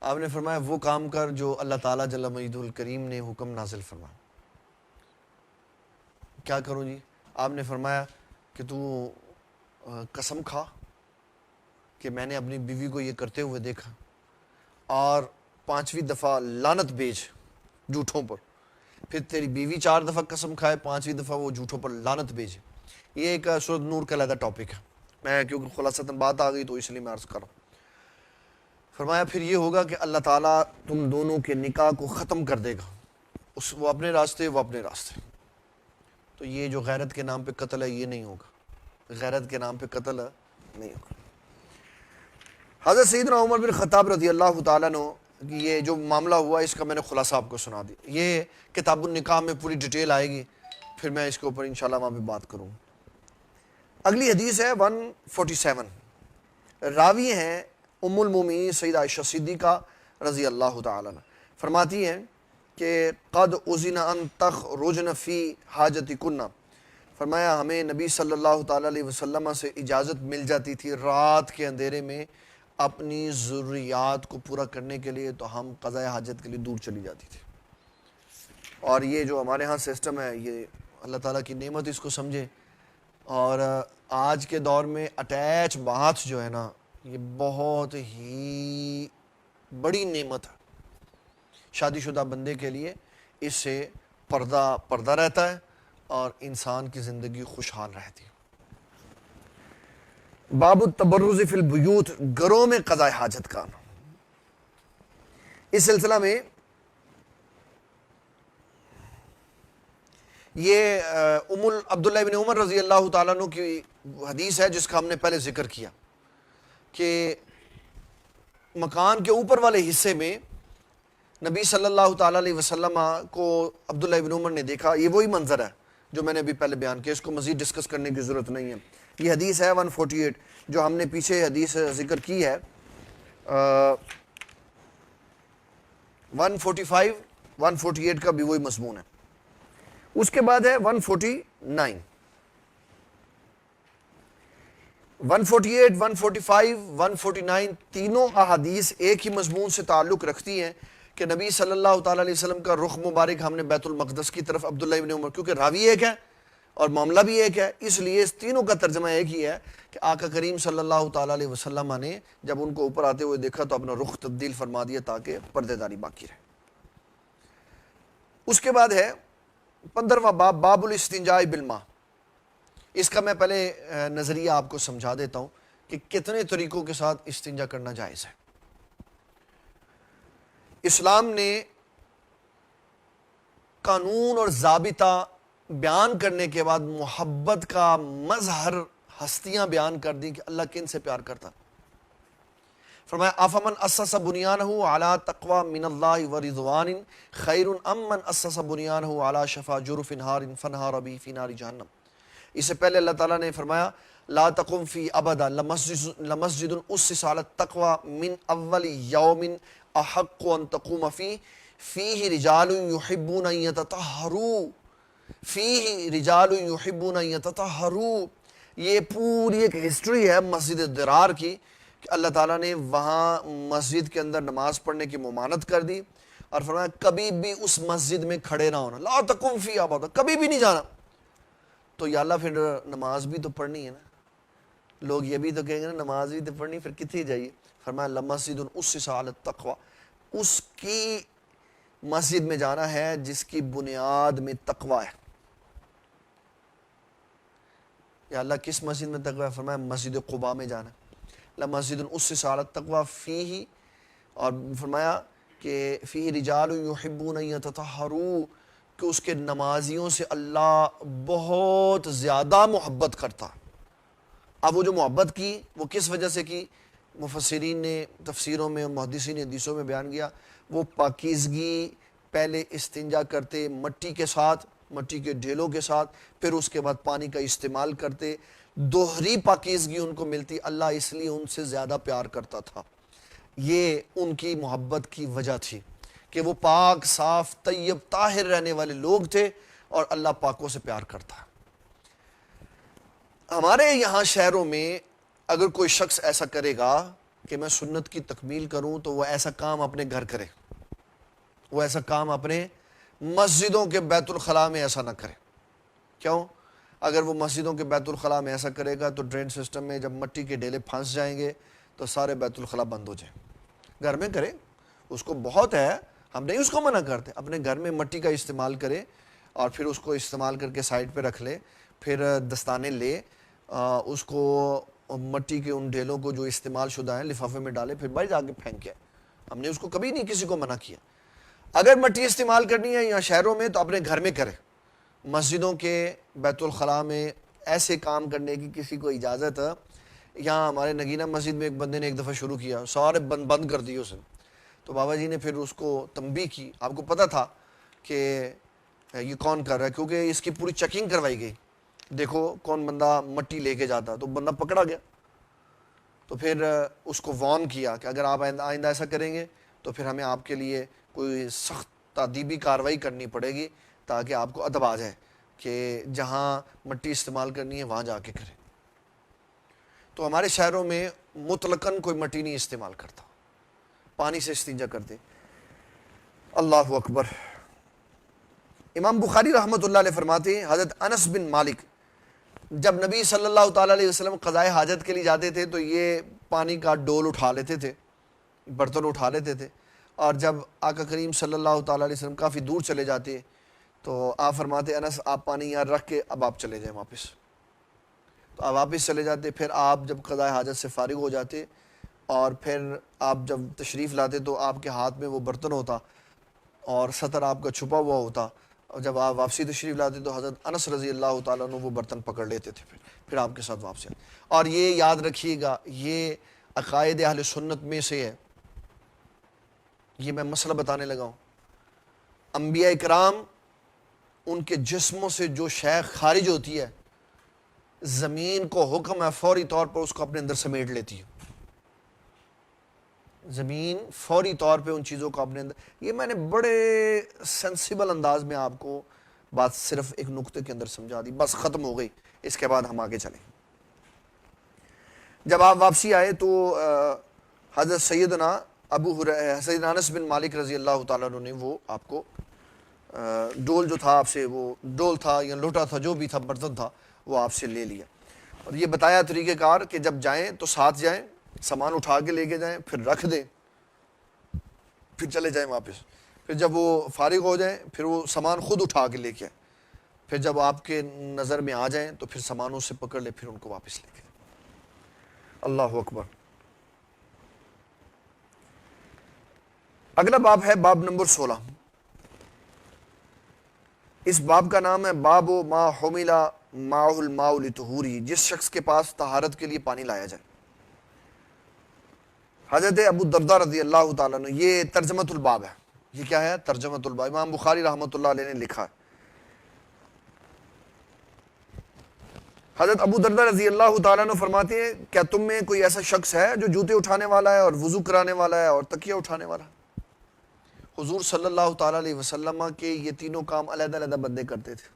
آپ نے فرمایا وہ کام کر جو اللہ تعالیٰ جل مجیدہ الکریم نے حکم نازل فرمایا. کیا کروں جی؟ آپ نے فرمایا کہ تو قسم کھا کہ میں نے اپنی بیوی کو یہ کرتے ہوئے دیکھا، اور 5ویں دفعہ لعنت بھیج جھوٹوں پر. پھر تیری بیوی 4 دفعہ قسم کھائے، 5ویں دفعہ وہ جھوٹوں پر لعنت بھیجے. یہ ایک سورۃ نور کا علیحدہ ٹاپک ہے، میں کیونکہ خلاصتاً بات آ گئی تو اس لیے میں عرض کر رہا ہوں. فرمایا پھر یہ ہوگا کہ اللہ تعالیٰ تم دونوں کے نکاح کو ختم کر دے گا، وہ اپنے راستے، وہ اپنے راستے. تو یہ جو غیرت کے نام پہ قتل ہے یہ نہیں ہوگا، غیرت کے نام پہ قتل نہیں ہوگا. حضرت سیدنا عمر بن خطاب رضی اللہ تعالیٰ عنہ یہ جو معاملہ ہوا اس کا میں نے خلاصہ آپ کو سنا دیا. یہ کتاب النکاح میں پوری ڈیٹیل آئے گی، پھر میں اس کے اوپر انشاءاللہ وہاں پہ بات کروں. اگلی حدیث ہے 147. راوی ہیں ام المومنین سیدہ عائشہ صدیقہ رضی اللہ تعالیٰ عنہ، فرماتی ہیں کہ قد اذن ان تخرجن فی حاجتکن. فرمایا ہمیں نبی صلی اللہ تعالیٰ علیہ وسلم سے اجازت مل جاتی تھی رات کے اندھیرے میں اپنی ضروریات کو پورا کرنے کے لیے، تو ہم قضاء حاجت کے لیے دور چلی جاتی تھی. اور یہ جو ہمارے ہاں سسٹم ہے، یہ اللہ تعالیٰ کی نعمت اس کو سمجھے. اور آج کے دور میں اٹیچ بات جو ہے نا، یہ بہت ہی بڑی نعمت ہے شادی شدہ بندے کے لیے. اس سے پردہ رہتا ہے اور انسان کی زندگی خوشحال رہتی ہے. باب التبرز فی البیوت، گھروں میں قضاء حاجت کا. اس سلسلہ میں یہ عبداللہ بن عمر رضی اللہ تعالیٰ عنہ کی حدیث ہے جس کا ہم نے پہلے ذکر کیا کہ مکان کے اوپر والے حصے میں نبی صلی اللہ تعالیٰ علیہ وسلم کو عبداللہ بن عمر نے دیکھا. یہ وہی منظر ہے جو میں نے ابھی پہلے بیان کیا، اس کو مزید ڈسکس کرنے کی ضرورت نہیں ہے. یہ حدیث ہے 148 جو ہم نے پیچھے حدیث ذکر کی ہے. 145 148 کا بھی وہی مضمون ہے. اس کے بعد ہے 149. 148 145 149 تینوں احادیث ایک ہی مضمون سے تعلق رکھتی ہیں کہ نبی صلی اللہ تعالیٰ علیہ وسلم کا رخ مبارک ہم نے بیت المقدس کی طرف عبداللہ ابن عمر، کیونکہ راوی ایک ہے اور معاملہ بھی ایک ہے، اس لیے اس تینوں کا ترجمہ ایک ہی ہے کہ آقا کریم صلی اللہ تعالیٰ علیہ وسلم نے جب ان کو اوپر آتے ہوئے دیکھا تو اپنا رخ تبدیل فرما دیا تاکہ پردے داری باقی رہے. اس کے بعد ہے 15واں باب، باب الاستنجاء بالماء. اس کا میں پہلے نظریہ آپ کو سمجھا دیتا ہوں کہ کتنے طریقوں کے ساتھ استنجا کرنا جائز ہے. اسلام نے قانون اور ضابطہ بیان کرنے کے بعد محبت کا مظہر ہستیاں بیان کر دیں کہ اللہ کن سے پیار کرتا. فرمایا افمن اسس بنیانہ علی تقوی من اللہ ورضوان خیر ام من اسس بنیانہ علی شفا جرف نہار فانہار به فی نار جہنم. اس سے پہلے اللہ تعالیٰ نے فرمایا لا تقم فی ابدا لمسجد اسس علی التقوی من اول یوم احق ان تقوم فیہ رجال یحبون ان یتطہروا فیہ رجال یحبون ان یتطہروا. یہ پوری ایک ہسٹری ہے مسجد درار کی کہ اللہ تعالیٰ نے وہاں مسجد کے اندر نماز پڑھنے کی ممانعت کر دی اور فرمایا کبھی بھی اس مسجد میں کھڑے نہ ہونا. لا تقم فی ابدا، کبھی بھی نہیں جانا. تو یا اللہ پھر نماز بھی تو پڑھنی ہے نا. لوگ یہ بھی تو کہیں گے نا نماز بھی تو پڑھنی، پھر کتنی جائیے. فرمایا لمسجد اسس علی التقوی، اس کی مسجد میں جانا ہے جس کی بنیاد میں تقوی ہے. یا اللہ کس مسجد میں تقوی ہے؟ فرمایا مسجد قباء میں جانا. لمسجد اسس علی التقوی فیہ، اور فرمایا کہ فیہ رجال یحبون ان یتطہروا، کہ اس کے نمازیوں سے اللہ بہت زیادہ محبت کرتا. اب وہ جو محبت کی وہ کس وجہ سے کی؟ مفسرین نے تفسیروں میں، محدثین نے حدیثوں میں بیان کیا. وہ پاکیزگی، پہلے استنجا کرتے مٹی کے ساتھ، مٹی کے ڈھیلوں کے ساتھ، پھر اس کے بعد پانی کا استعمال کرتے، دوہری پاکیزگی ان کو ملتی. اللہ اس لیے ان سے زیادہ پیار کرتا تھا. یہ ان کی محبت کی وجہ تھی کہ وہ پاک، صاف، طیب، طاہر رہنے والے لوگ تھے اور اللہ پاکوں سے پیار کرتا. ہمارے یہاں شہروں میں اگر کوئی شخص ایسا کرے گا کہ میں سنت کی تکمیل کروں تو وہ ایسا کام اپنے گھر کرے، وہ ایسا کام اپنے مسجدوں کے بیت الخلاء میں ایسا نہ کرے. کیوں؟ اگر وہ مسجدوں کے بیت الخلاء میں ایسا کرے گا تو ڈرین سسٹم میں جب مٹی کے ڈھیلے پھنس جائیں گے تو سارے بیت الخلاء بند ہو جائیں. گھر میں کرے، اس کو بہت ہے، ہم نہیں اس کو منع کرتے. اپنے گھر میں مٹی کا استعمال کرے اور پھر اس کو استعمال کر کے سائڈ پہ رکھ لے، پھر دستانے لے، اس کو مٹی کے ان ڈھیلوں کو جو استعمال شدہ ہیں لفافے میں ڈالے، پھر باہر جا کے پھینکے. ہم نے اس کو کبھی نہیں کسی کو منع کیا. اگر مٹی استعمال کرنی ہے یا شہروں میں تو اپنے گھر میں کرے. مسجدوں کے بیت الخلاء میں ایسے کام کرنے کی کسی کو اجازت. یہاں ہمارے نگینہ مسجد میں ایک بندے نے ایک دفعہ شروع کیا، سارے بند کر دیے اس نے. تو بابا جی نے پھر اس کو تنبیہ کی. آپ کو پتہ تھا کہ یہ کون کر رہا ہے، کیونکہ اس کی پوری چیکنگ کروائی گئی. دیکھو کون بندہ مٹی لے کے جاتا، تو بندہ پکڑا گیا. تو پھر اس کو وارن کیا کہ اگر آپ آئندہ ایسا کریں گے تو پھر ہمیں آپ کے لیے کوئی سخت تادیبی کارروائی کرنی پڑے گی تاکہ آپ کو ادب آ جائے کہ جہاں مٹی استعمال کرنی ہے وہاں جا کے کریں. تو ہمارے شہروں میں مطلقاً کوئی مٹی نہیں استعمال کرتا، پانی سے استنجا کرتے. اللہ اکبر. امام بخاری رحمۃ اللہ علیہ فرماتے ہیں حضرت انس بن مالک جب نبی صلی اللہ تعالیٰ علیہ وسلم قضائے حاجت کے لیے جاتے تھے تو یہ پانی کا ڈول اٹھا لیتے تھے، برتن اٹھا لیتے تھے. اور جب آقا کریم صلی اللہ تعالیٰ علیہ وسلم کافی دور چلے جاتے تو آپ فرماتے انس آپ پانی یہاں رکھ کے اب آپ چلے جائیں واپس. تو آپ واپس چلے جاتے. پھر آپ جب قضائے حاجت سے فارغ ہو جاتے اور پھر آپ جب تشریف لاتے تو آپ کے ہاتھ میں وہ برتن ہوتا اور سطر آپ کا چھپا ہوا ہوتا. اور جب آپ واپسی تشریف لاتے تو حضرت انس رضی اللہ تعالیٰ عنہ وہ برتن پکڑ لیتے تھے، پھر آپ کے ساتھ واپسی. اور یہ یاد رکھیے گا، یہ عقائد اہل سنت میں سے ہے. یہ میں مسئلہ بتانے لگا ہوں. انبیاء کرام ان کے جسموں سے جو شے خارج ہوتی ہے، زمین کو حکم ہے فوری طور پر اس کو اپنے اندر سمیٹ لیتی ہے. زمین فوری طور پہ ان چیزوں کو اپنے اندر. یہ میں نے بڑے سینسیبل انداز میں آپ کو بات صرف ایک نقطے کے اندر سمجھا دی، بس ختم ہو گئی. اس کے بعد ہم آگے چلیں. جب آپ واپسی آئے تو حضرت سیدنا سیدنا انس بن مالک رضی اللہ تعالیٰ عنہ نے وہ آپ کو ڈول جو تھا آپ سے، وہ ڈول تھا یا لوٹا تھا، جو بھی تھا برتن تھا، وہ آپ سے لے لیا. اور یہ بتایا طریقہ کار کہ جب جائیں تو ساتھ جائیں، سامان اٹھا کے لے کے جائیں، پھر رکھ دیں، پھر چلے جائیں واپس. پھر جب وہ فارغ ہو جائیں پھر وہ سامان خود اٹھا کے لے کے آئیں. پھر جب آپ کے نظر میں آ جائیں تو پھر سامانوں سے پکڑ لے، پھر ان کو واپس لے کے. اللہ اکبر. اگلا باب ہے باب نمبر 16. اس باب کا نام ہے باب ما حمل ماء الماء لطہوری، جس شخص کے پاس طہارت کے لیے پانی لایا جائے۔ حضرت ابو درداء رضی اللہ تعالیٰ عنہ، یہ ترجمۃ الباب ہے، یہ کیا ہے؟ ترجمۃ الباب، امام بخاری رحمۃ اللہ علیہ نے لکھا ہے۔ حضرت ابو درداء رضی اللہ تعالیٰ عنہ فرماتے ہیں کیا تم میں کوئی ایسا شخص ہے جو جوتے اٹھانے والا ہے اور وضو کرانے والا ہے اور تکیہ اٹھانے والا ہے؟ حضور صلی اللہ تعالیٰ علیہ وسلم کے یہ تینوں کام علیحدہ علیحدہ بندے کرتے تھے۔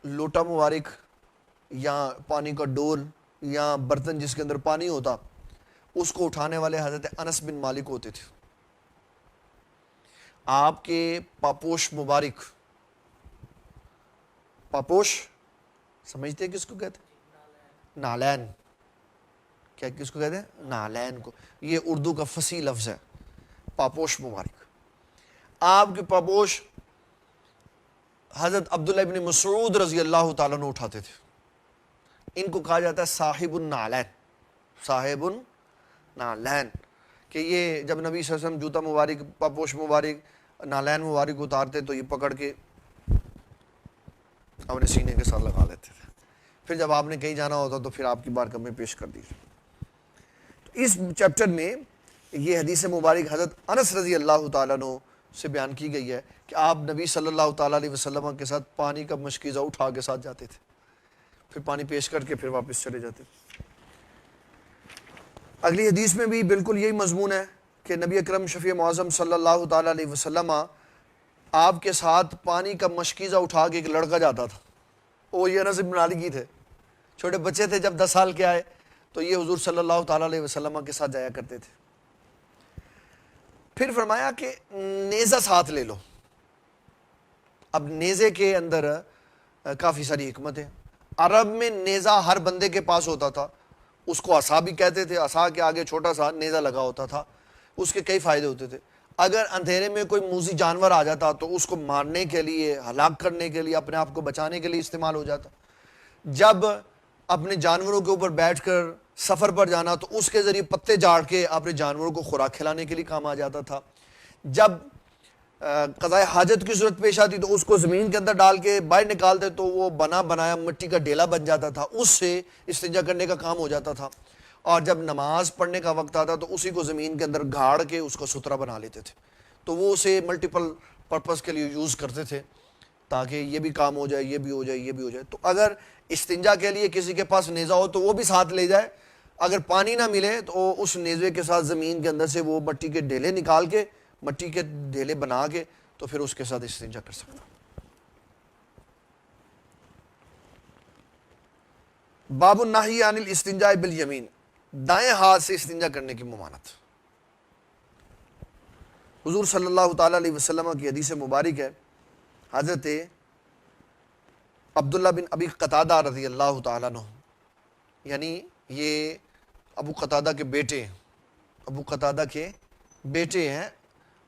لوٹا مبارک یا پانی کا ڈول یا برتن جس کے اندر پانی ہوتا، اس کو اٹھانے والے حضرت انس بن مالک ہوتے تھے۔ آپ کے پاپوش مبارک، پاپوش سمجھتے ہیں کس کو کہتے ہیں؟ نالین۔ کیا کس کو کہتے ہیں؟ نالین کو۔ یہ اردو کا فصیح لفظ ہے، پاپوش مبارک۔ آپ کے پاپوش حضرت عبداللہ ابن مسعود رضی اللہ تعالیٰ عنہ اٹھاتے تھے۔ ان کو کہا جاتا ہے صاحب النالین، صاحب النالین، کہ یہ جب نبی صلی اللہ علیہ وسلم جوتا مبارک، پاپوش مبارک، نالین مبارک اتارتے تو یہ پکڑ کے اپنے سینے کے ساتھ لگا لیتے تھے، پھر جب آپ نے کہیں جانا ہوتا تو پھر آپ کی بارگاہ میں پیش کر دیجیے۔ تو اس چیپٹر میں یہ حدیث مبارک حضرت انس رضی اللہ تعالیٰ عنہ سے بیان کی گئی ہے کہ آپ نبی صلی اللہ تعالیٰ علیہ وسلم کے ساتھ پانی کا مشکیزہ اٹھا کے ساتھ جاتے تھے، پھر پانی پیش کر کے پھر واپس چلے جاتے تھے۔ اگلی حدیث میں بھی بالکل یہی مضمون ہے کہ نبی اکرم شفیع معظم صلی اللہ تعالیٰ علیہ وسلم آپ کے ساتھ پانی کا مشکیزہ اٹھا کے ایک لڑکا جاتا تھا، وہ یہ انس بن مالک ہی تھے، چھوٹے بچے تھے، جب 10 سال کے آئے تو یہ حضور صلی اللہ تعالیٰ علیہ وسلم کے ساتھ جایا کرتے تھے۔ پھر فرمایا کہ نیزہ ساتھ لے لو۔ اب نیزے کے اندر کافی ساری حکمت ہے۔ عرب میں نیزہ ہر بندے کے پاس ہوتا تھا، اس کو عصا بھی کہتے تھے، عصا کے آگے چھوٹا سا نیزہ لگا ہوتا تھا، اس کے کئی فائدے ہوتے تھے۔ اگر اندھیرے میں کوئی موذی جانور آ جاتا تو اس کو مارنے کے لیے، ہلاک کرنے کے لیے، اپنے آپ کو بچانے کے لیے استعمال ہو جاتا۔ جب اپنے جانوروں کے اوپر بیٹھ کر سفر پر جانا تو اس کے ذریعے پتے جاڑ کے اپنے جانوروں کو خوراک کھلانے کے لیے کام آ جاتا تھا۔ جب قضائے حاجت کی صورت پیش آتی تو اس کو زمین کے اندر ڈال کے باہر نکالتے تو وہ بنا بنایا مٹی کا ڈیلا بن جاتا تھا، اس سے استنجا کرنے کا کام ہو جاتا تھا۔ اور جب نماز پڑھنے کا وقت آتا تو اسی کو زمین کے اندر گھاڑ کے اس کو ستھرا بنا لیتے تھے، تو وہ اسے ملٹیپل پرپس کے لیے یوز کرتے تھے تاکہ یہ بھی کام ہو جائے، یہ بھی ہو جائے، یہ بھی ہو جائے۔ تو اگر استنجا کے لیے کسی کے پاس نیزہ ہو تو وہ بھی ساتھ لے جائے، اگر پانی نہ ملے تو اس نیزے کے ساتھ زمین کے اندر سے وہ مٹی کے ڈھیلے نکال کے، مٹی کے ڈھیلے بنا کے تو پھر اس کے ساتھ استنجا کر سکتا۔ باب النہی عن الاستنجاء بالیمین، دائیں ہاتھ سے استنجا کرنے کی ممانعت۔ حضور صلی اللہ تعالیٰ علیہ وسلم کی حدیث مبارک ہے، حضرت عبداللہ بن ابی قتادہ رضی اللہ تعالیٰ عنہ، یعنی یہ ابو قتادہ کے بیٹے ہیں، ابو قتادہ کے بیٹے ہیں،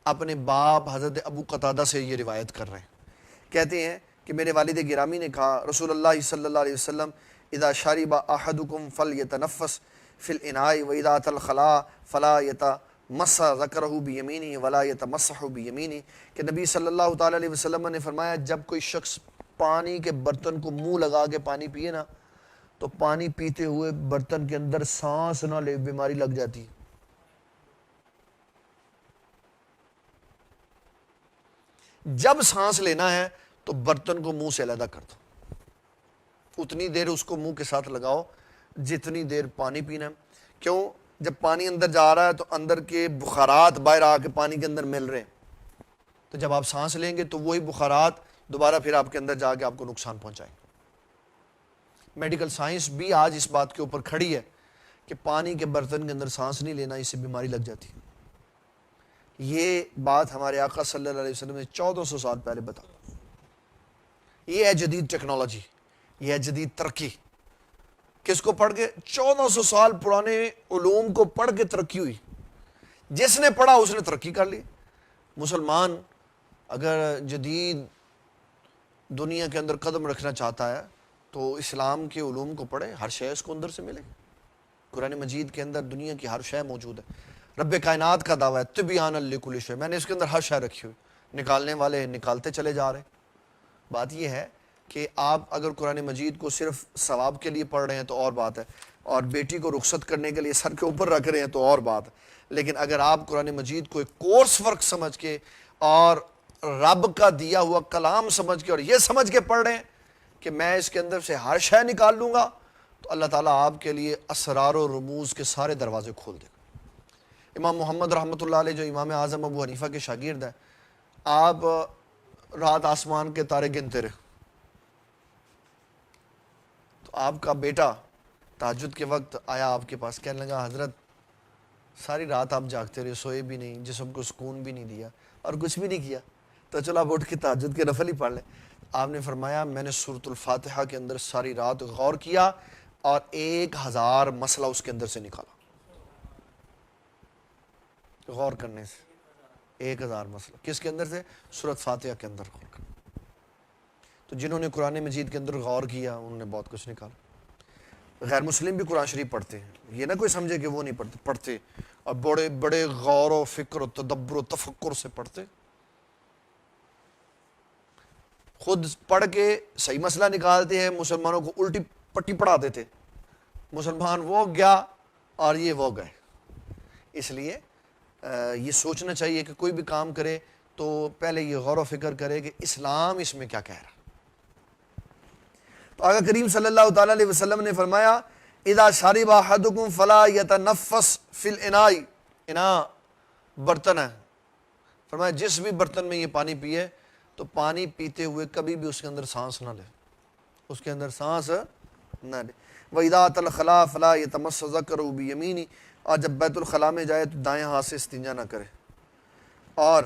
اپنے باپ حضرت ابو قتادہ سے یہ روایت کر رہے ہیں۔ کہتے ہیں کہ میرے والد گرامی نے کہا، رسول اللہ صلی اللہ علیہ وسلم اذا شرب احدکم فلیتنفس فی الاناء واذا اتى الخلاء فلا یتمس ذکرہ بیمینہ ولا یتمسح بیمینہ، کہ نبی صلی اللہ تعالیٰ علیہ وسلم نے فرمایا جب کوئی شخص پانی کے برتن کو منہ لگا کے پانی پیے نا تو پانی پیتے ہوئے برتن کے اندر سانس نہ لے، بیماری لگ جاتی ہے۔ جب سانس لینا ہے تو برتن کو منہ سے علیحدہ کر دو، اتنی دیر اس کو منہ کے ساتھ لگاؤ جتنی دیر پانی پینا ہے۔ کیوں؟ جب پانی اندر جا رہا ہے تو اندر کے بخارات باہر آ کے پانی کے اندر مل رہے ہیں، تو جب آپ سانس لیں گے تو وہی بخارات دوبارہ پھر آپ کے اندر جا کے آپ کو نقصان پہنچائیں گے۔ میڈیکل سائنس بھی آج اس بات کے اوپر کھڑی ہے کہ پانی کے برتن کے اندر سانس نہیں لینا، اس سے بیماری لگ جاتی ہے۔ یہ بات ہمارے آقا صلی اللہ علیہ وسلم نے 1400 سال پہلے بتا۔ یہ ہے جدید ٹیکنالوجی، یہ ہے جدید ترقی۔ کس کو پڑھ کے؟ 1400 سال پرانے علوم کو پڑھ کے ترقی ہوئی۔ جس نے پڑھا اس نے ترقی کر لی۔ مسلمان اگر جدید دنیا کے اندر قدم رکھنا چاہتا ہے تو اسلام کے علوم کو پڑھے، ہر شے اس کو اندر سے ملے۔ قرآن مجید کے اندر دنیا کی ہر شے موجود ہے۔ رب کائنات کا دعویٰ ہے تبیانا لکل شیء، میں نے اس کے اندر ہر شے رکھی ہوئی، نکالنے والے نکالتے چلے جا رہے۔ بات یہ ہے کہ آپ اگر قرآن مجید کو صرف ثواب کے لیے پڑھ رہے ہیں تو اور بات ہے، اور بیٹی کو رخصت کرنے کے لیے سر کے اوپر رکھ رہے ہیں تو اور بات ہے، لیکن اگر آپ قرآن مجید کو ایک کورس ورک سمجھ کے اور رب کا دیا ہوا کلام سمجھ کے اور یہ سمجھ کے پڑھ رہے ہیں کہ میں اس کے اندر سے ہر شے نکال لوں گا، تو اللہ تعالیٰ آپ کے لیے اسرار و رموز کے سارے دروازے کھول دے گا۔ امام محمد رحمۃ اللہ علیہ جو امام اعظم ابو حنیفہ کے شاگرد ہیں، آپ رات آسمان کے تارے گنتے رہے، تو آپ کا بیٹا تہجد کے وقت آیا آپ کے پاس، کہنے لگا حضرت ساری رات آپ جاگتے رہے، سوئے بھی نہیں، جسم کو سکون بھی نہیں دیا اور کچھ بھی نہیں کیا، تو چلو آپ اٹھ کے تہجد کے نفل ہی پڑھ لیں۔ آپ نے فرمایا میں نے سورۃ الفاتحہ کے اندر ساری رات غور کیا اور 1000 مسئلہ اس کے اندر سے نکالا، غور کرنے سے 1000 مسئلہ کس کے اندر سے؟ سورۃ فاتحہ کے اندر غور کرنا۔ تو جنہوں نے قرآن مجید کے اندر غور کیا انہوں نے بہت کچھ نکالا۔ غیر مسلم بھی قرآن شریف پڑھتے ہیں، یہ نہ کوئی سمجھے کہ وہ نہیں پڑھتے اور بڑے بڑے غور و فکر و تدبر و تفکر سے پڑھتے، خود پڑھ کے صحیح مسئلہ نکالتے ہیں، مسلمانوں کو الٹی پٹی پڑھا دیتے، مسلمان وہ گیا اور یہ وہ گئے۔ اس لیے یہ سوچنا چاہیے کہ کوئی بھی کام کرے تو پہلے یہ غور و فکر کرے کہ اسلام اس میں کیا کہہ رہا۔ تو آقا کریم صلی اللہ تعالیٰ علیہ وسلم نے فرمایا اذا شرب احدکم فلا یتنفس فی الاناء، اناء برتن ہے، فرمایا جس بھی برتن میں یہ پانی پیے تو پانی پیتے ہوئے کبھی بھی اس کے اندر سانس نہ لے، اس کے اندر سانس نہ لے۔ وَإِذَا أَتَى الْخَلَاءَ فَلَا يَتَمَسَّ ذَكَرَهُ بِيَمِينِهِ، اور جب بیت الخلاء میں جائے تو دائیں ہاتھ سے استنجا نہ کرے اور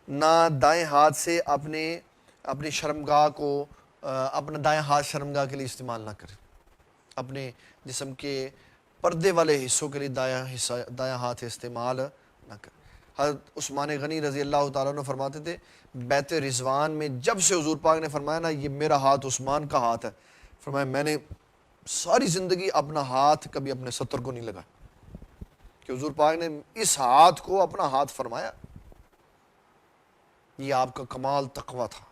نہ دائیں ہاتھ سے اپنی شرمگاہ کو اپنا دائیں ہاتھ شرمگاہ کے لیے استعمال نہ کرے، اپنے جسم کے پردے والے حصوں کے لیے دایاں ہاتھ استعمال نہ کرے۔ حضرت عثمان غنی رضی اللہ تعالیٰ عنہ فرماتے تھے بیت رضوان میں جب سے حضور پاک نے فرمایا نا یہ میرا ہاتھ عثمان کا ہاتھ ہے، فرمایا میں نے ساری زندگی اپنا ہاتھ کبھی اپنے ستر کو نہیں لگا، کہ حضور پاک نے اس ہاتھ کو اپنا ہاتھ فرمایا۔ یہ آپ کا کمال تقویٰ تھا۔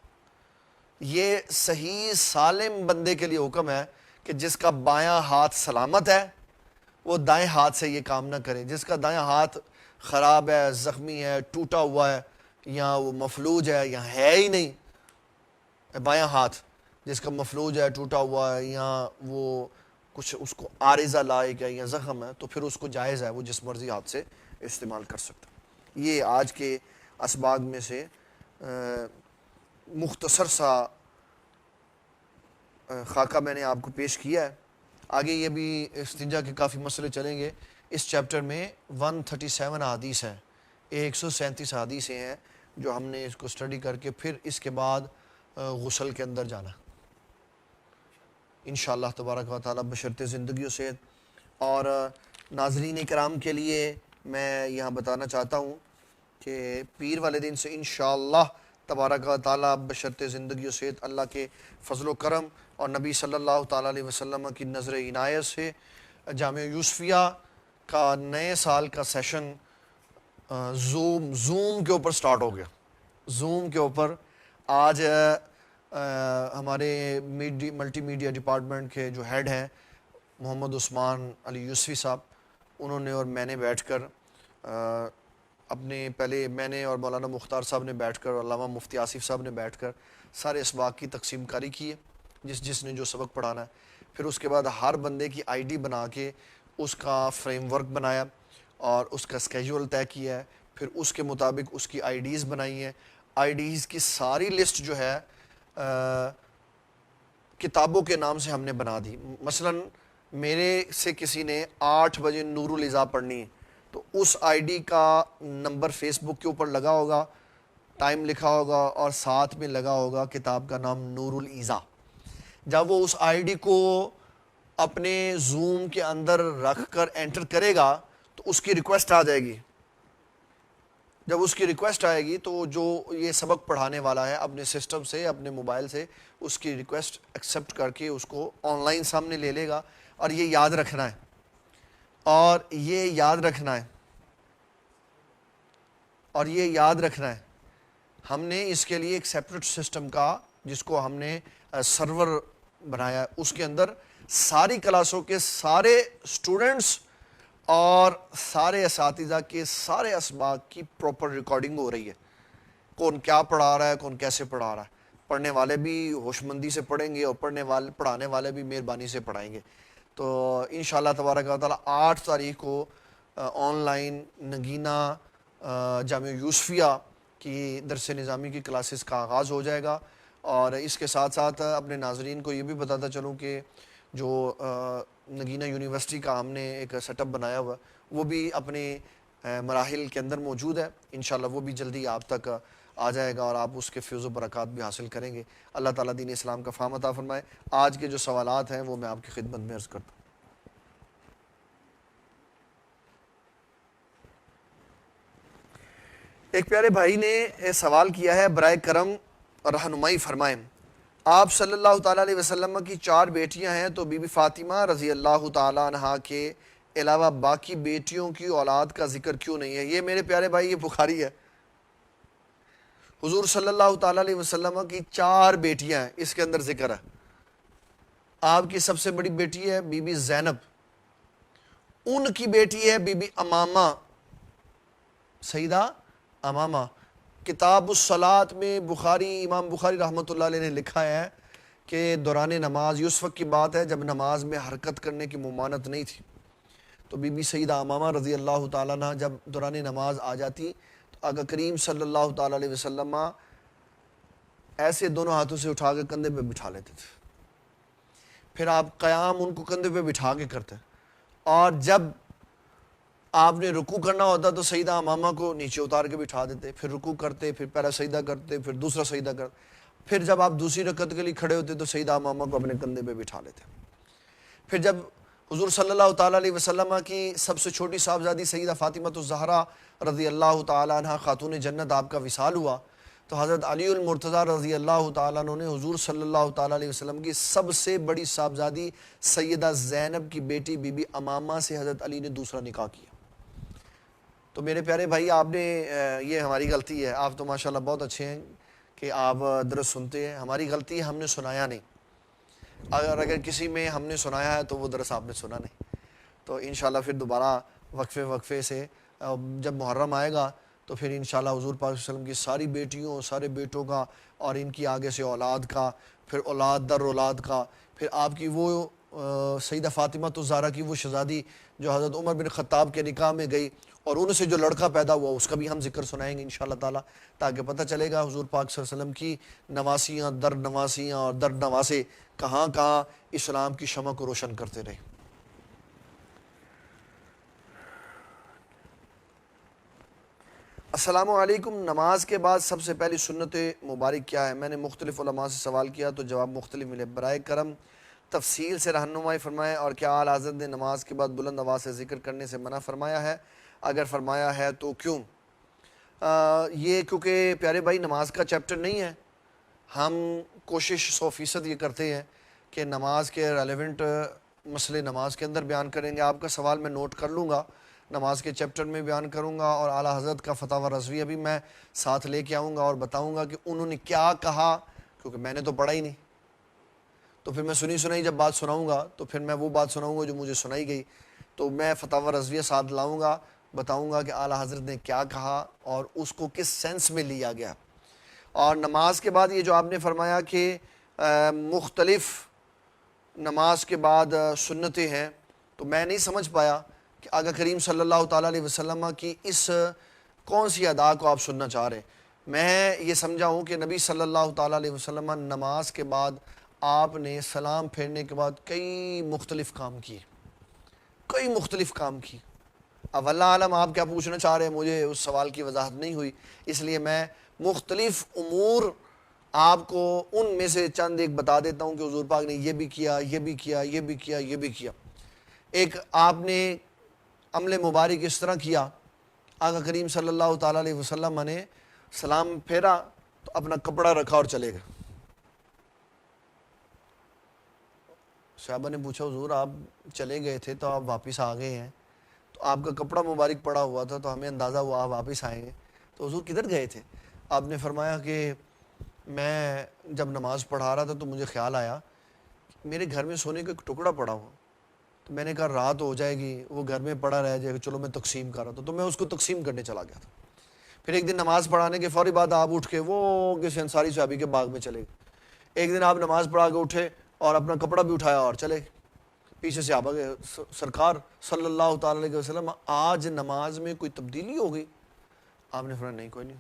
یہ صحیح سالم بندے کے لیے حکم ہے کہ جس کا بایاں ہاتھ سلامت ہے وہ دائیں ہاتھ سے یہ کام نہ کرے، جس کا دایاں ہاتھ خراب ہے، زخمی ہے، ٹوٹا ہوا ہے، یا وہ مفلوج ہے یا ہے ہی نہیں، بایاں ہاتھ جس کا مفلوج ہے، ٹوٹا ہوا ہے، یا وہ کچھ اس کو عارضہ لائق ہے یا زخم ہے، تو پھر اس کو جائز ہے وہ جس مرضی ہاتھ سے استعمال کر سکتا ہے۔ یہ آج کے اسباغ میں سے مختصر سا خاکہ میں نے آپ کو پیش کیا ہے۔ آگے یہ بھی استنجا کے کافی مسئلے چلیں گے۔ اس چیپٹر میں 137 احادیث ہیں، 137 احادیثیں ہیں جو ہم نے اس کو اسٹڈی کر کے پھر اس کے بعد غسل کے اندر جانا انشاءاللہ تبارک و تعالی بشرط زندگی و صحت۔ اور ناظرین کرام کے لیے میں یہاں بتانا چاہتا ہوں کہ پیر والے دن سے انشاءاللہ تبارک و تعالی بشرط زندگی و صحت اللہ کے فضل و کرم اور نبی صلی اللہ تعالیٰ علیہ وسلم کی نظر عنایت سے جامعہ یوسفیہ کا نئے سال کا سیشن زوم کے اوپر سٹارٹ ہو گیا۔ زوم کے اوپر آج ہمارے ملٹی میڈیا ڈپارٹمنٹ کے جو ہیڈ ہیں محمد عثمان علی یوسفی صاحب، انہوں نے اور میں نے بیٹھ کر پہلے میں نے اور مولانا مختار صاحب نے بیٹھ کر، علامہ مفتی آصف صاحب نے بیٹھ کر سارے اسباق کی تقسیم کاری کی ہے، جس نے جو سبق پڑھانا ہے۔ پھر اس کے بعد ہر بندے کی آئی ڈی بنا کے اس کا فریم ورک بنایا اور اس کا اسکیجول طے کیا ہے، پھر اس کے مطابق اس کی آئی ڈیز بنائی ہیں۔ آئی ڈیز کی ساری لسٹ جو ہے کتابوں کے نام سے ہم نے بنا دی۔ مثلا میرے سے کسی نے 8 بجے نور الازا پڑھنی ہے تو اس آئی ڈی کا نمبر فیس بک کے اوپر لگا ہوگا، ٹائم لکھا ہوگا اور ساتھ میں لگا ہوگا کتاب کا نام نور الازا۔ جب وہ اس آئی ڈی کو اپنے زوم کے اندر رکھ کر انٹر کرے گا تو اس کی ریکویسٹ آ جائے گی۔ جب اس کی ریکویسٹ آئے گی تو جو یہ سبق پڑھانے والا ہے اپنے سسٹم سے اپنے موبائل سے اس کی ریکویسٹ ایکسیپٹ کر کے اس کو آن لائن سامنے لے لے گا۔ اور یہ یاد رکھنا ہے، اور یہ یاد رکھنا ہے، اور یہ یاد رکھنا ہے، ہم نے اس کے لیے ایک سیپریٹ سسٹم کا جس کو ہم نے سرور بنایا ہے، اس کے اندر ساری کلاسوں کے سارے اسٹوڈنٹس اور سارے اساتذہ کے سارے اسباق کی پراپر ریکارڈنگ ہو رہی ہے، کون کیا پڑھا رہا ہے، کون کیسے پڑھا رہا ہے. پڑھنے والے بھی ہوش مندی سے پڑھیں گے اور پڑھانے والے بھی مہربانی سے پڑھائیں گے. تو انشاءاللہ تبارک و تعالیٰ 8 تاریخ کو آن لائن نگینہ جامعہ یوسفیہ کی درس نظامی کی کلاسز کا آغاز ہو جائے گا. اور اس کے ساتھ ساتھ اپنے ناظرین کو یہ بھی بتاتا چلوں کہ جو نگینہ یونیورسٹی کا ہم نے ایک سیٹ اپ بنایا ہوا وہ بھی اپنے مراحل کے اندر موجود ہے. انشاءاللہ وہ بھی جلدی آپ تک آ جائے گا اور آپ اس کے فیض و برکات بھی حاصل کریں گے. اللہ تعالیٰ دین اسلام کا فہم عطا فرمائے. آج کے جو سوالات ہیں وہ میں آپ کی خدمت میں عرض کرتا ہوں. ایک پیارے بھائی نے سوال کیا ہے، برائے کرم رہنمائی فرمائیں. آپ صلی اللہ تعالیٰ علیہ وسلم کی 4 بیٹیاں ہیں، تو بی بی فاطمہ رضی اللہ تعالیٰ عنہا کے علاوہ باقی بیٹیوں کی اولاد کا ذکر کیوں نہیں ہے؟ یہ میرے پیارے بھائی یہ بخاری ہے. حضور صلی اللہ تعالیٰ علیہ وسلم کی 4 بیٹیاں ہیں، اس کے اندر ذکر ہے. آپ کی سب سے بڑی بیٹی ہے بی بی زینب، ان کی بیٹی ہے بی بی امامہ، سیدہ امامہ. کتاب الصلاۃ میں امام بخاری رحمۃ اللہ علیہ نے لکھا ہے کہ دوران نماز، یہ اس وقت کی بات ہے جب نماز میں حرکت کرنے کی ممانعت نہیں تھی، تو بی بی سیدہ امامہ رضی اللہ تعالیٰ عنہ جب دوران نماز آ جاتی تو آقا کریم صلی اللہ تعالیٰ علیہ وسلم ایسے دونوں ہاتھوں سے اٹھا کے کندھے پہ بٹھا لیتے تھے. پھر آپ قیام ان کو کندھے پہ بٹھا کے کرتے، اور جب آپ نے رکوع کرنا ہوتا تو سیدہ امامہ کو نیچے اتار کے بٹھا دیتے، پھر رکوع کرتے، پھر پہلا سجدہ کرتے، پھر دوسرا سجدہ کرتے، پھر جب آپ دوسری رکعت کے لیے کھڑے ہوتے تو سیدہ امامہ کو اپنے کندھے پہ بٹھا لیتے. پھر جب حضور صلی اللہ تعالیٰ علیہ وسلم کی سب سے چھوٹی صاحبزادی سیدہ فاطمہ الزہرا رضی اللہ تعالیٰ عنہ خاتون جنت آپ کا وصال ہوا، تو حضرت علی المرتضیٰ رضی اللہ تعالیٰ عنہ نے حضور صلی اللہ تعالیٰ علیہ وسلم کی سب سے بڑی صاحبزادی سیدہ زینب کی بیٹی بی بی امامہ سے حضرت علی نے دوسرا نکاح کیا. تو میرے پیارے بھائی، آپ نے یہ ہماری غلطی ہے، آپ تو ماشاءاللہ بہت اچھے ہیں کہ آپ درس سنتے ہیں. ہماری غلطی ہے ہم نے سنایا نہیں. اگر کسی میں ہم نے سنایا ہے تو وہ درس آپ نے سنا نہیں. تو انشاءاللہ پھر دوبارہ وقفے سے جب محرم آئے گا تو پھر انشاءاللہ حضور پاک صلی اللہ علیہ وسلم کی ساری بیٹیوں، سارے بیٹوں کا، اور ان کی آگے سے اولاد کا، پھر اولاد در اولاد کا، پھر آپ کی وہ سیدہ فاطمہ الزہرا کی وہ شہزادی جو حضرت عمر بن خطاب کے نکاح میں گئی اور ان سے جو لڑکا پیدا ہوا، اس کا بھی ہم ذکر سنائیں گے انشاءاللہ تعالیٰ، تاکہ پتہ چلے گا حضور پاک صلی اللہ علیہ وسلم کی نواسیاں در نواسیاں اور در نواسے کہاں کہاں اسلام کی شمع کو روشن کرتے رہے. السلام علیکم، نماز کے بعد سب سے پہلی سنت مبارک کیا ہے؟ میں نے مختلف علماء سے سوال کیا تو جواب مختلف ملے. برائے کرم تفصیل سے رہنمائی فرمائیں. اور کیا اعلیٰ حضرت نے نماز کے بعد بلند آواز سے ذکر کرنے سے منع فرمایا ہے؟ اگر فرمایا ہے تو کیوں؟ یہ کیونکہ پیارے بھائی نماز کا چیپٹر نہیں ہے. ہم کوشش 100% یہ کرتے ہیں کہ نماز کے ریلیونٹ مسئلے نماز کے اندر بیان کریں گے. آپ کا سوال میں نوٹ کر لوں گا، نماز کے چیپٹر میں بیان کروں گا، اور اعلیٰ حضرت کا فتاوی رضویہ بھی میں ساتھ لے کے آؤں گا اور بتاؤں گا کہ انہوں نے کیا کہا، کیونکہ میں نے تو پڑھا ہی نہیں. تو پھر میں سنائی جب بات سناؤں گا تو پھر میں وہ بات سناؤں گا جو مجھے سنائی گئی. تو میں فتاوی رضویہ ساتھ لاؤں گا، بتاؤں گا کہ اعلیٰ حضرت نے کیا کہا اور اس کو کس سینس میں لیا گیا. اور نماز کے بعد یہ جو آپ نے فرمایا کہ مختلف نماز کے بعد سنتیں ہیں، تو میں نہیں سمجھ پایا کہ آقا کریم صلی اللہ تعالیٰ علیہ وسلم کی اس کون سی ادا کو آپ سننا چاہ رہے ہیں. میں یہ سمجھا ہوں کہ نبی صلی اللہ تعالیٰ علیہ وسلم نماز کے بعد آپ نے سلام پھیرنے کے بعد کئی مختلف کام کیے. اب اللہ عالم آپ کیا پوچھنا چاہ رہے ہیں، مجھے اس سوال کی وضاحت نہیں ہوئی، اس لیے میں مختلف امور آپ کو ان میں سے چند ایک بتا دیتا ہوں کہ حضور پاک نے یہ بھی کیا، یہ بھی کیا، یہ بھی کیا، یہ بھی کیا. ایک آپ نے عمل مبارک اس طرح کیا، آقا کریم صلی اللہ تعالیٰ علیہ وسلم نے سلام پھیرا تو اپنا کپڑا رکھا اور چلے گئے. صحابہ نے پوچھا حضور آپ چلے گئے تھے تو آپ واپس آ گئے ہیں، تو آپ کا کپڑا مبارک پڑا ہوا تھا تو ہمیں اندازہ ہوا آپ واپس آئیں گے، تو حضور کدھر گئے تھے؟ آپ نے فرمایا کہ میں جب نماز پڑھا رہا تھا تو مجھے خیال آیا میرے گھر میں سونے کا ایک ٹکڑا پڑا ہوا، تو میں نے کہا رات ہو جائے گی وہ گھر میں پڑا رہ جائے گا، چلو میں تقسیم کر رہا تھا، تو میں اس کو تقسیم کرنے چلا گیا تھا۔ پھر ایک دن نماز پڑھانے کے فوری بعد آپ اٹھ کے وہ کسی انصاری صحابی کے باغ میں چلے گئے۔ ایک دن آپ نماز پڑھا کے اٹھے اور اپنا کپڑا بھی اٹھایا اور چلے گئے، پیچھے سے آپ گئے، سرکار صلی اللہ تعالی علیہ وسلم آج نماز میں کوئی تبدیلی ہو گئی؟ آپ نے فرمایا نہیں کوئی نہیں۔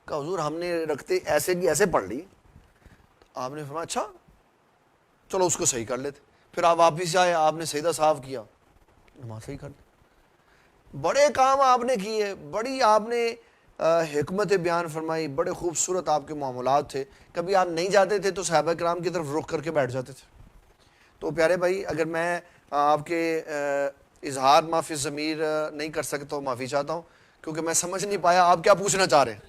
کہا حضور ہم نے رکھتے ایسے کی ایسے پڑھ لی۔ آپ نے فرمایا اچھا چلو اس کو صحیح کر لیتے۔ پھر آپ واپس آئے، آپ نے سجدہ صاف کیا، نماز صحیح کر لی۔ بڑے کام آپ نے کیے، بڑی آپ نے حکمت بیان فرمائی، بڑے خوبصورت آپ کے معاملات تھے۔ کبھی آپ نہیں جاتے تھے تو صحابہ کرام کی طرف رخ کر کے بیٹھ جاتے تھے۔ تو پیارے بھائی اگر میں آپ کے اظہار معافی ضمیر نہیں کر سکتا ہوں، معافی چاہتا ہوں، کیونکہ میں سمجھ نہیں پایا آپ کیا پوچھنا چاہ رہے ہیں۔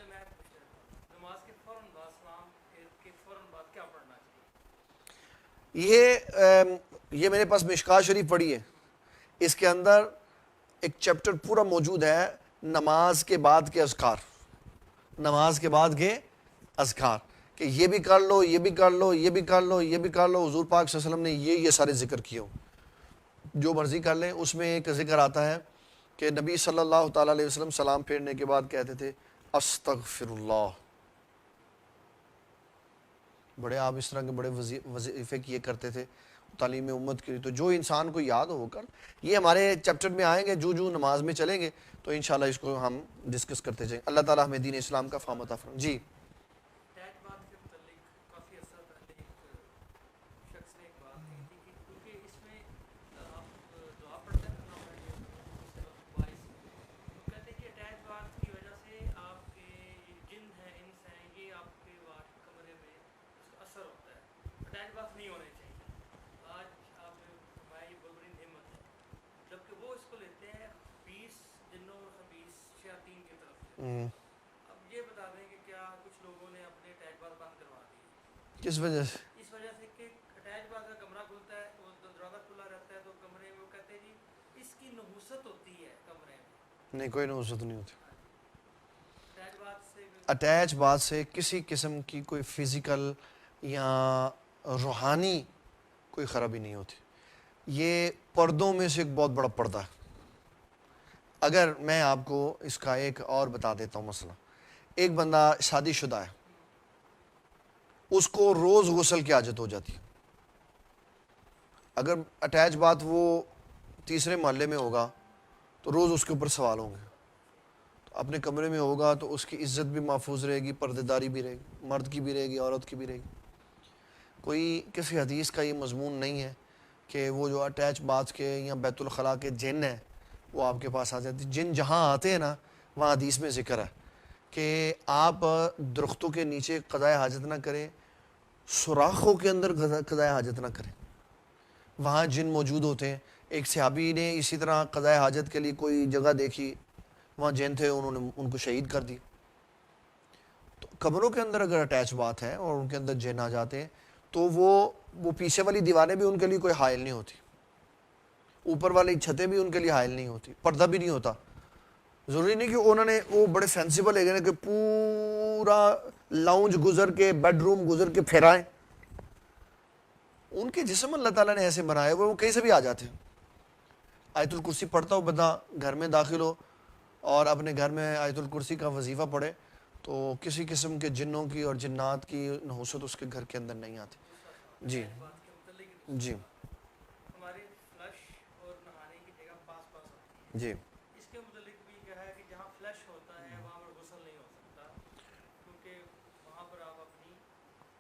یہ میرے پاس مشکاہ شریف پڑھی ہے، اس کے اندر ایک چیپٹر پورا موجود ہے نماز کے بعد کے اذکار، نماز کے بعد کے اذکار، کہ یہ بھی کر لو، یہ بھی کر لو، یہ بھی کر لو، یہ بھی کر لو۔ حضور پاک صلی اللہ علیہ وسلم نے یہ سارے ذکر کیے ہو، جو مرضی کر لیں۔ اس میں ایک ذکر آتا ہے کہ نبی صلی اللہ تعالیٰ علیہ وسلم سلام پھیرنے کے بعد کہتے تھے استغفر اللہ۔ بڑے آپ اس طرح کے بڑے وظیفے کیے کرتے تھے تعلیم امت کے لیے، تو جو انسان کو یاد ہو کر یہ ہمارے چیپٹر میں آئیں گے، جو نماز میں چلیں گے تو انشاءاللہ اس کو ہم ڈسکس کرتے جائیں۔ اللہ تعالیٰ ہمیں دین اسلام کا فہم عطا فرمائے۔ جی کس وجہ سے؟ اس وجہ سے کہ اٹیچ بعد کا کمرہ کھلتا ہے، وہ دروازہ کھلا رہتا ہے تو کمرے میں وہ کہتے ہیں جی اس کی نحوست ہوتی ہے کمرے میں۔ نہیں کوئی نحوست نہیں ہوتی۔ اٹیچ اٹیچ بات سے کسی قسم کی کوئی فزیکل یا روحانی کوئی خرابی نہیں ہوتی، یہ پردوں میں سے ایک بہت بڑا پردہ ہے۔ اگر میں آپ کو اس کا ایک اور بتا دیتا ہوں مسئلہ، ایک بندہ شادی شدہ ہے، اس کو روز غسل کی حاجت ہو جاتی ہے، اگر اٹیچ بات وہ تیسرے محلے میں ہوگا تو روز اس کے اوپر سوال ہوں گے، تو اپنے کمرے میں ہوگا تو اس کی عزت بھی محفوظ رہے گی، پردے داری بھی رہے گی، مرد کی بھی رہے گی، عورت کی بھی رہے گی۔ کوئی کسی حدیث کا یہ مضمون نہیں ہے کہ وہ جو اٹیچ بات کے یا بیت الخلاء کے جن ہیں وہ آپ کے پاس آ جاتی۔ جن جہاں آتے ہیں نا وہاں حدیث میں ذکر ہے کہ آپ درختوں کے نیچے قضائے حاجت نہ کریں، سوراخوں کے اندر قضائے حاجت نہ کریں، وہاں جن موجود ہوتے ہیں۔ ایک صحابی نے اسی طرح قضائے حاجت کے لیے کوئی جگہ دیکھی، وہاں جن تھے، انہوں نے ان کو شہید کر دی۔ تو قبروں کے اندر اگر اٹیچ بات ہے اور ان کے اندر جن آ جاتے ہیں تو وہ پیچھے والی دیواریں بھی ان کے لیے کوئی حائل نہیں ہوتی، اوپر والی چھتیں بھی ان کے لیے حائل نہیں ہوتی، پردہ بھی نہیں ہوتا۔ ضروری نہیں کہ انہوں نے وہ بڑے سینسیبل ہے کہ پورا لاؤنج گزر کے بیڈ روم گزر کے پھیرائیں۔ ان کے جسم اللہ تعالیٰ نے ایسے بنائے ہوئے وہ کہیں سے بھی آ جاتے ہیں۔ آیت الکرسی پڑھتا ہو بندہ گھر میں داخل ہو اور اپنے گھر میں آیت الکرسی کا وظیفہ پڑھے تو کسی قسم کے جنوں کی اور جنات کی نحوست اس کے گھر کے اندر نہیں آتی۔ جی جی ہمارے فلش اور نہانے کی جگہ پاس پاس ہوتی ہے، جی اس کے متعلق بھی کہا ہے کہ جہاں فلش ہوتا ہے وہاں پر غسل نہیں ہو سکتا، کیونکہ وہاں پر آپ اپنی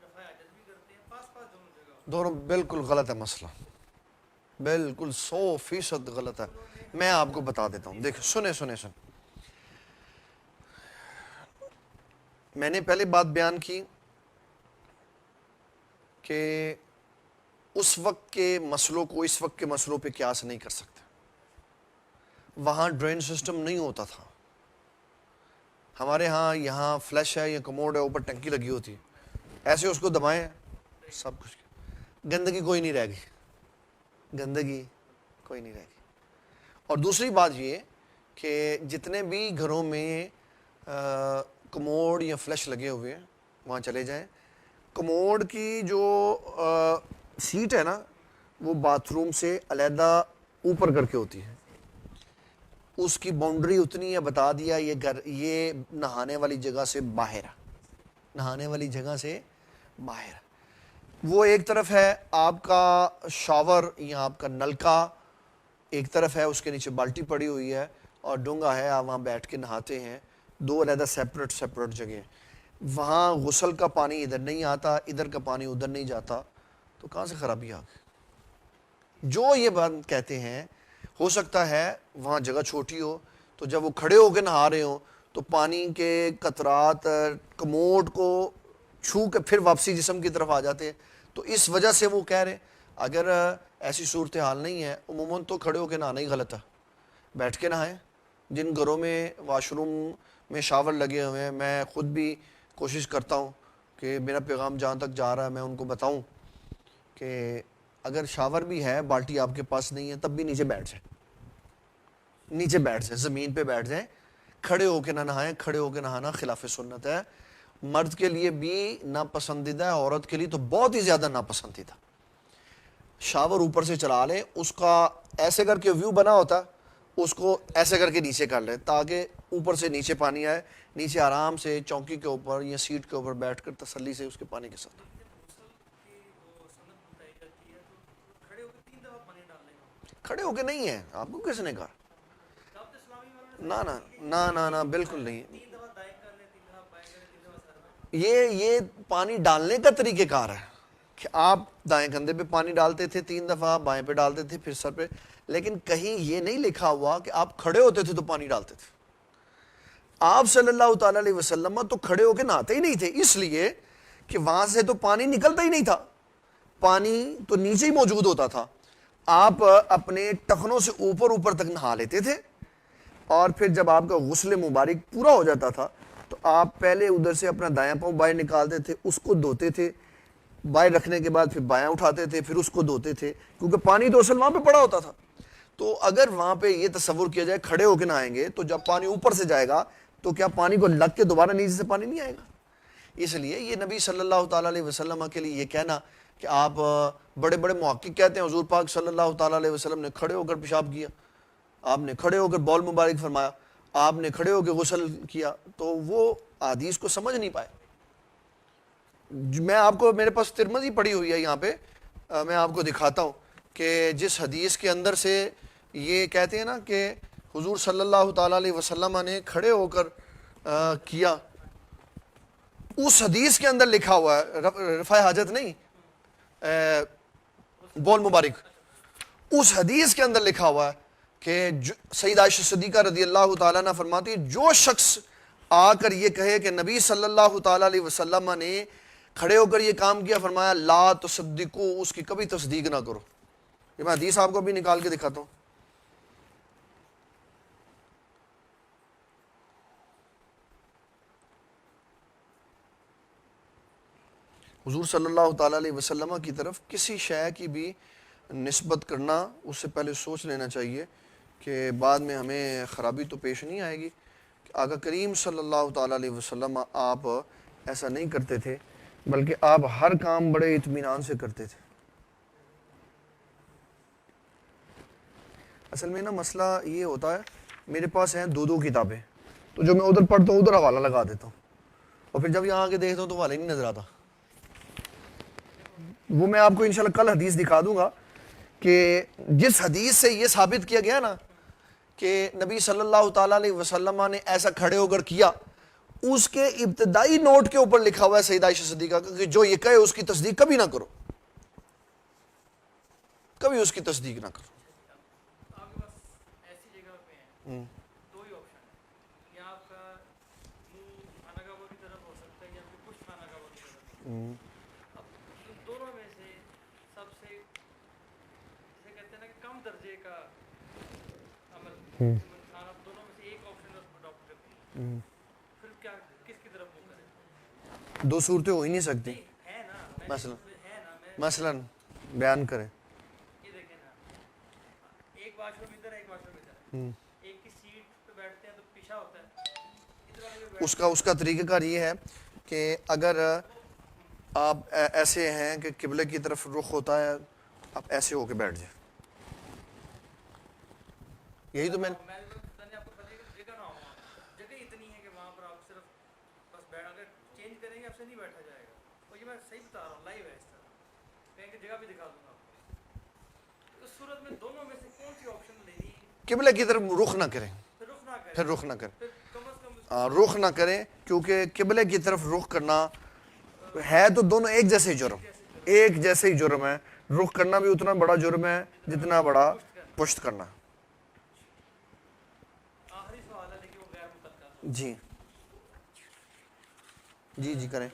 رفع حاجت بھی کرتے ہیں، پاس پاس دونوں جگہ ہوتا ہے۔ دونوں بالکل غلط ہے مسئلہ، بالکل 100% غلط ہے۔ میں آپ کو بتا دیتا ہوں، دیکھ سنیں میں نے پہلے بات بیان کی کہ اس وقت کے مسئلوں کو اس وقت کے مسئلوں پہ قیاس نہیں کر سکتے۔ وہاں ڈرین سسٹم نہیں ہوتا تھا، ہمارے ہاں یہاں فلش ہے یا کموڈ ہے، اوپر ٹنکی لگی ہوتی، ایسے اس کو دبائیں سب کچھ، گندگی کوئی نہیں رہ گئی، گندگی کوئی نہیں رہ گئی۔ اور دوسری بات یہ کہ جتنے بھی گھروں میں کموڈ یا فلش لگے ہوئے ہیں وہاں چلے جائیں، کموڈ کی جو سیٹ ہے نا وہ باتھ روم سے علیحدہ اوپر کر کے ہوتی ہے. اس کی باؤنڈری اتنی ہے, بتا دیا یہ گھر یہ نہانے والی جگہ سے باہر ہے, نہانے والی جگہ سے باہر. وہ ایک طرف ہے آپ کا شاور یا آپ کا نلکا, ایک طرف ہے اس کے نیچے بالٹی پڑی ہوئی ہے اور ڈونگا ہے, آپ وہاں بیٹھ کے نہاتے ہیں. دو علیحدہ سیپریٹ جگہیں. وہاں غسل کا پانی ادھر نہیں آتا, ادھر کا پانی ادھر نہیں جاتا, تو کہاں سے خرابی آ گئی؟ جو یہ بات کہتے ہیں, ہو سکتا ہے وہاں جگہ چھوٹی ہو تو جب وہ کھڑے ہو کے نہا رہے ہوں تو پانی کے قطرات کموڈ کو چھو کے پھر واپسی جسم کی طرف آ جاتے ہیں, تو اس وجہ سے وہ کہہ رہے ہیں. اگر ایسی صورتحال نہیں ہے, عموماً تو کھڑے ہو کے نہانا ہی غلط ہے, بیٹھ کے نہائیں. جن گھروں میں واش روم میں شاور لگے ہوئے ہیں, میں خود بھی کوشش کرتا ہوں کہ میرا پیغام جہاں تک جا رہا ہے میں ان کو بتاؤں کہ اگر شاور بھی ہے, بالٹی آپ کے پاس نہیں ہے, تب بھی نیچے بیٹھ جائیں, نیچے بیٹھ جائیں, زمین پہ بیٹھ جائیں, کھڑے ہو کے نہ نہائیں. کھڑے ہو کے نہانا خلاف سنت ہے, مرد کے لیے بھی ناپسندیدہ ہے, عورت کے لیے تو بہت ہی زیادہ ناپسندیدہ. شاور اوپر سے چلا لیں, اس کا ایسے کر کے ویو بنا ہوتا, اس کو ایسے کر کے نیچے کر لیں تاکہ اوپر سے نیچے پانی آئے. نیچے آرام سے چوکی کے اوپر یا سیٹ کے اوپر بیٹھ کر تسلی سے اس کے پانی کے ساتھ. جب غسل کی وہ سنت بتائی جاتی ہے تو کھڑے ہو کے 3 دفعہ پانی ڈالنے کا, کھڑے ہو کے نہیں ہے, آپ کو کس نے کہا؟ دعوت اسلامی والوں نے نہ نہ نہ نہ نہ بالکل نہیں. 3 دفعہ دائیں کر لیں, 3 دفعہ بائیں کر لیں, 3 دفعہ سر میں. یہ پانی ڈالنے کا طریقہ کار ہے کہ آپ دائیں کندھے پہ پانی ڈالتے تھے 3 دفعہ, بائیں پہ ڈالتے تھے, پھر سر پہ, لیکن کہیں یہ نہیں لکھا ہوا کہ آپ کھڑے ہوتے تھے تو پانی ڈالتے تھے. آپ صلی اللہ تعالی علیہ وسلم تو کھڑے ہو کے نہاتے ہی نہیں تھے, اس لیے کہ وہاں سے تو پانی نکلتا ہی نہیں تھا, پانی تو نیچے ہی موجود ہوتا تھا. آپ اپنے ٹخنوں سے اوپر تک نہا لیتے تھے, اور پھر جب آپ کا غسل مبارک پورا ہو جاتا تھا تو آپ پہلے ادھر سے اپنا دایاں پاؤں باہر نکالتے تھے, اس کو دھوتے تھے, باہر رکھنے کے بعد پھر بایاں اٹھاتے تھے, پھر اس کو دھوتے تھے, کیونکہ پانی تو اصل وہاں پہ پڑا ہوتا تھا. تو اگر وہاں پہ یہ تصور کیا جائے کھڑے ہو کے نہائیں گے تو جب پانی اوپر سے جائے گا تو کیا پانی کو لگ کے دوبارہ نیچے سے پانی نہیں آئے گا؟ اس لیے یہ نبی صلی اللہ تعالیٰ علیہ وسلم کے لیے یہ کہنا کہ آپ بڑے بڑے محقق کہتے ہیں حضور پاک صلی اللہ تعالیٰ علیہ وسلم نے کھڑے ہو کر پیشاب کیا, آپ نے کھڑے ہو کر بول مبارک فرمایا, آپ نے کھڑے ہو کے غسل کیا, تو وہ حدیث کو سمجھ نہیں پائے. میں آپ کو, میرے پاس ترمذی پڑھی ہوئی ہے یہاں پہ, میں آپ کو دکھاتا ہوں کہ جس حدیث کے اندر سے یہ کہتے ہیں نا کہ حضور صلی اللہ تعالیٰ علیہ وسلم نے کھڑے ہو کر کیا, اس حدیث کے اندر لکھا ہوا ہے, رفع حاجت نہیں, بول مبارک, اس حدیث کے اندر لکھا ہوا ہے کہ سید عائشہ صدیقہ رضی اللہ تعالیٰ عنہ فرماتی ہے, جو شخص آ کر یہ کہے کہ نبی صلی اللہ تعالیٰ علیہ وسلم نے کھڑے ہو کر یہ کام کیا, فرمایا لا تصدقو, اس کی کبھی تصدیق نہ کرو. یہ میں حدیث آپ کو بھی نکال کے دکھاتا ہوں. حضور صلی اللہ تعالیٰ علیہ وسلم کی طرف کسی شے کی بھی نسبت کرنا, اس سے پہلے سوچ لینا چاہیے کہ بعد میں ہمیں خرابی تو پیش نہیں آئے گی. آقا کریم صلی اللہ تعالیٰ علیہ وسلم آپ ایسا نہیں کرتے تھے, بلکہ آپ ہر کام بڑے اطمینان سے کرتے تھے. اصل میں نا مسئلہ یہ ہوتا ہے, میرے پاس ہیں 2 کتابیں, تو جو میں ادھر پڑھتا ہوں ادھر حوالہ لگا دیتا ہوں, اور پھر جب یہاں آ کے دیکھتا ہوں تو حوالہ نہیں نظر آتا. وہ میں آپ کو انشاءاللہ کل حدیث دکھا دوں گا کہ جس حدیث سے یہ ثابت کیا گیا نا کہ نبی صلی اللہ تعالیٰ علیہ وسلم نے ایسا کھڑے ہو کر کیا, اس کے ابتدائی نوٹ کے اوپر لکھا ہوا ہے سیدہ عائشہ صدیقہ کہ جو یہ کہے اس کی تصدیق کبھی نہ کرو, کبھی اس کی تصدیق نہ کرو. آپ کے پاس ایسی جگہ پہ ہیں 2 ہی آپشن ہیں, یا آپ کا منہ خانہ کعبہ کی طرف ہو سکتا ہے یا پھر کچھ خانہ کعبہ کی طرف. اب ان دونوں میں سے سب سے جسے کہتے ہیں نا کہ کم درجے کا عمل, آپ دونوں میں سے ایک آپشن اڈاپٹ کرتے ہیں, پھر کیا کس کی طرف منہ کریں؟ 2 صورتیں ہو ہی نہیں سکتی. ہے نا مثلا بیان کریں. یہ دیکھیں نا, ایک واش روم ادھر ہے, ایک واش روم ادھر ہے, ایک کی سیٹ پہ بیٹھتے ہیں تو پیچھا ہوتا ہے, ادھر والے پہ اس کا طریقہ کار یہ ہے کہ اگر آپ ایسے ہیں کہ قبلے کی طرف رخ ہوتا ہے، آپ ایسے ہو کے بیٹھ جائیں. یہی تو میں آپ کو پتہ ہے کہ جگہ نہ ہو، جگہ اتنی ہے کہ وہاں پر آپ صرف بس بیٹھ، اگر چینج کریں گے آپ سے نہیں بیٹھا جائے گا. اور یہ میں صحیح بتا رہا ہوں، لائیو ہے اس طرح. کہیں کہ جگہ بھی دکھا دوں گا آپ کو. اس صورت میں دونوں میں سے کون سی آپشن لینی ہے؟ قبلے کی طرف رخ نہ کریں، پھر رخ نہ کریں، پھر رخ نہ کریں، پھر کم از کم رخ نہ کریں، کیونکہ قبلے کی طرف رخ کرنا ہے تو دونوں ایک جیسے ہی جرم، ایک جیسے ہی جرم ہے. رخ کرنا بھی اتنا بڑا جرم ہے جتنا بڑا پشت کرنا. آخری سوال ہے لیکن وہ غیر متعلقہ. جی جی جی کریں.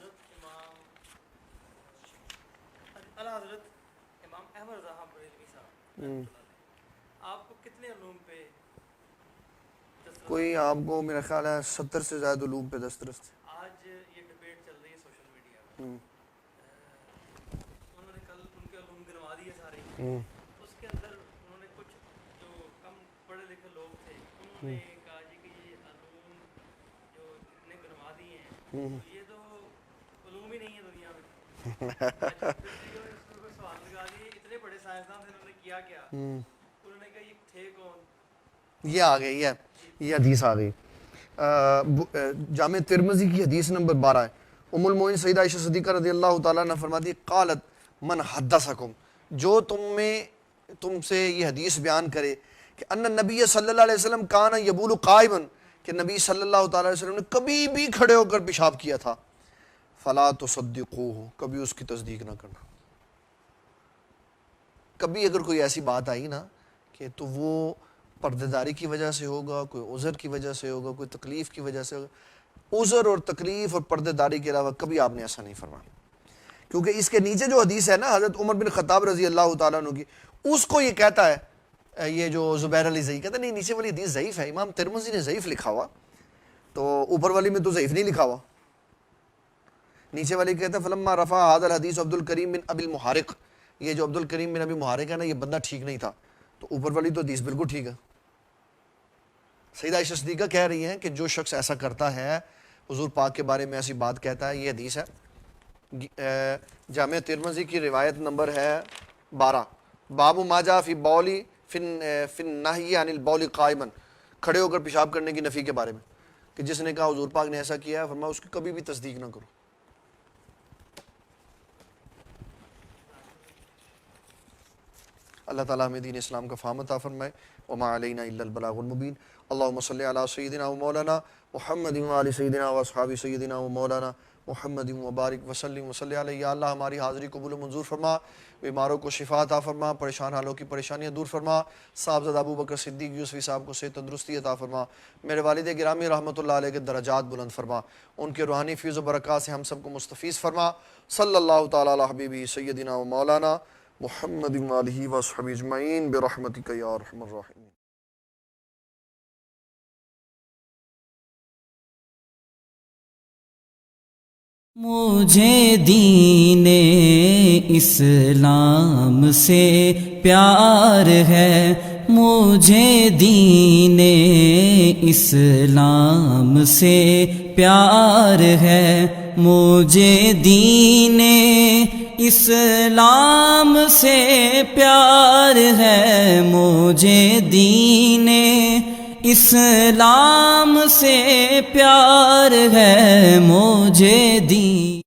حضرت امام احمد رضا بریلوی صاحب آپ کو کتنے علوم پہ دسترس؟ کوئی آپ کو میرا خیال ہے 70 سے زائد علوم پہ دسترس تھے. آج یہ ڈبیٹ چل رہی ہے سوشل میڈیا پر، انہوں نے کل ان کے علوم گنوا دیے سارے. اس کے اندر انہوں نے کچھ جو کم پڑھے لکھے لوگ تھے انہوں نے کہا جی کہ یہ علوم جو اتنے گنوا دیے ہیں یہ تو علوم ہی نہیں ہے دنیا میں. سوال لگا دیے اتنے بڑے سائنسدان تھے، انہوں نے کیا کیا؟ انہوں نے کہا یہ تھے کون؟ یہ آ گئی ہے، یہ حدیث آ گئی. جامع ترمذی کی حدیث نمبر 12 ہے. ام المومنین سیدہ عائشہ صدیقہ رضی اللہ تعالیٰ عنہ فرماتی ہے قالت من حدثکم، جو تم سے یہ حدیث بیان کرے کہ ان نبی صلی اللہ علیہ وسلم کان یبول قائما، کہ نبی صلی اللہ تعالیٰ علیہ وسلم نے کبھی بھی کھڑے ہو کر پیشاب کیا تھا، فلا تصدقوہ، کبھی اس کی تصدیق نہ کرنا. کبھی اگر کوئی ایسی بات آئی نا کہ تو وہ پردے داری کی وجہ سے ہوگا، کوئی عذر کی وجہ سے ہوگا، کوئی تکلیف کی وجہ سے ہوگا، عذر اور تکلیف اور پردے داری کے علاوہ کبھی آپ نے ایسا نہیں فرمایا. کیونکہ اس کے نیچے جو حدیث ہے نا حضرت عمر بن خطاب رضی اللہ تعالیٰ عنہ کی، اس کو یہ کہتا ہے، یہ جو زبیر علی ضعیف کہتا ہے نہیں نیچے والی حدیث ضعیف ہے، امام ترمذی نے ضعیف لکھا ہوا تو اوپر والی میں تو ضعیف نہیں لکھا ہوا. نیچے والی کہتا ہے فلما رفع هذا الحدیث عبد الکریم بن ابی المحارق، یہ جو عبد الکریم بن ابی محارق ہے نا یہ بندہ ٹھیک نہیں تھا. تو اوپر والی تو حدیث بالکل ٹھیک ہے. سیدہ عائشہ صدیقہ کہہ رہی ہیں کہ جو شخص ایسا کرتا ہے، حضور پاک کے بارے میں ایسی بات کہتا ہے، یہ حدیث ہے جامع ترمذی کی روایت نمبر ہے 12. باب ما جاء فی بولی فی النہی عن البول قائما، کھڑے ہو کر پیشاب کرنے کی نفی کے بارے میں، کہ جس نے کہا حضور پاک نے ایسا کیا ہے، فرمایا اس کی کبھی بھی تصدیق نہ کرو. اللہ تعالیٰ ہمیں دین اسلام کا فہم عطا فرمائے. وما علینا الا البلاغ المبین. اللہم صلی علی سیدنا و مولانا محمد و علی سیدنا و اصحاب سیدنا و مولانا محمد مبارک وسلم وصلی علیہ. یا اللہ ہماری حاضری قبول و منظور فرما، بیماروں کو شفا عطا فرما، پریشان حالوں کی پریشانیاں دور فرما. صاحبزادہ ابو بکر صدیق یوسفی صاحب کو صحت تندرستی عطا فرما. میرے والد گرامی رحمۃ اللہ علیہ کے درجات بلند فرما، ان کے روحانی فیض و برکات سے ہم سب کو مستفیض فرما. صلی اللہ تعالیٰ علی حبیبی سیدنا و مولانا محمد و آلہ و صحبہ اجمعین برحمتک یا ارحم الراحمین. مجھے دین اسلام سے پیار ہے، مجھے دین اسلام سے پیار ہے، مجھے دین اسلام سے پیار ہے، مجھے دین اسلام سے پیار ہے، مجھے دین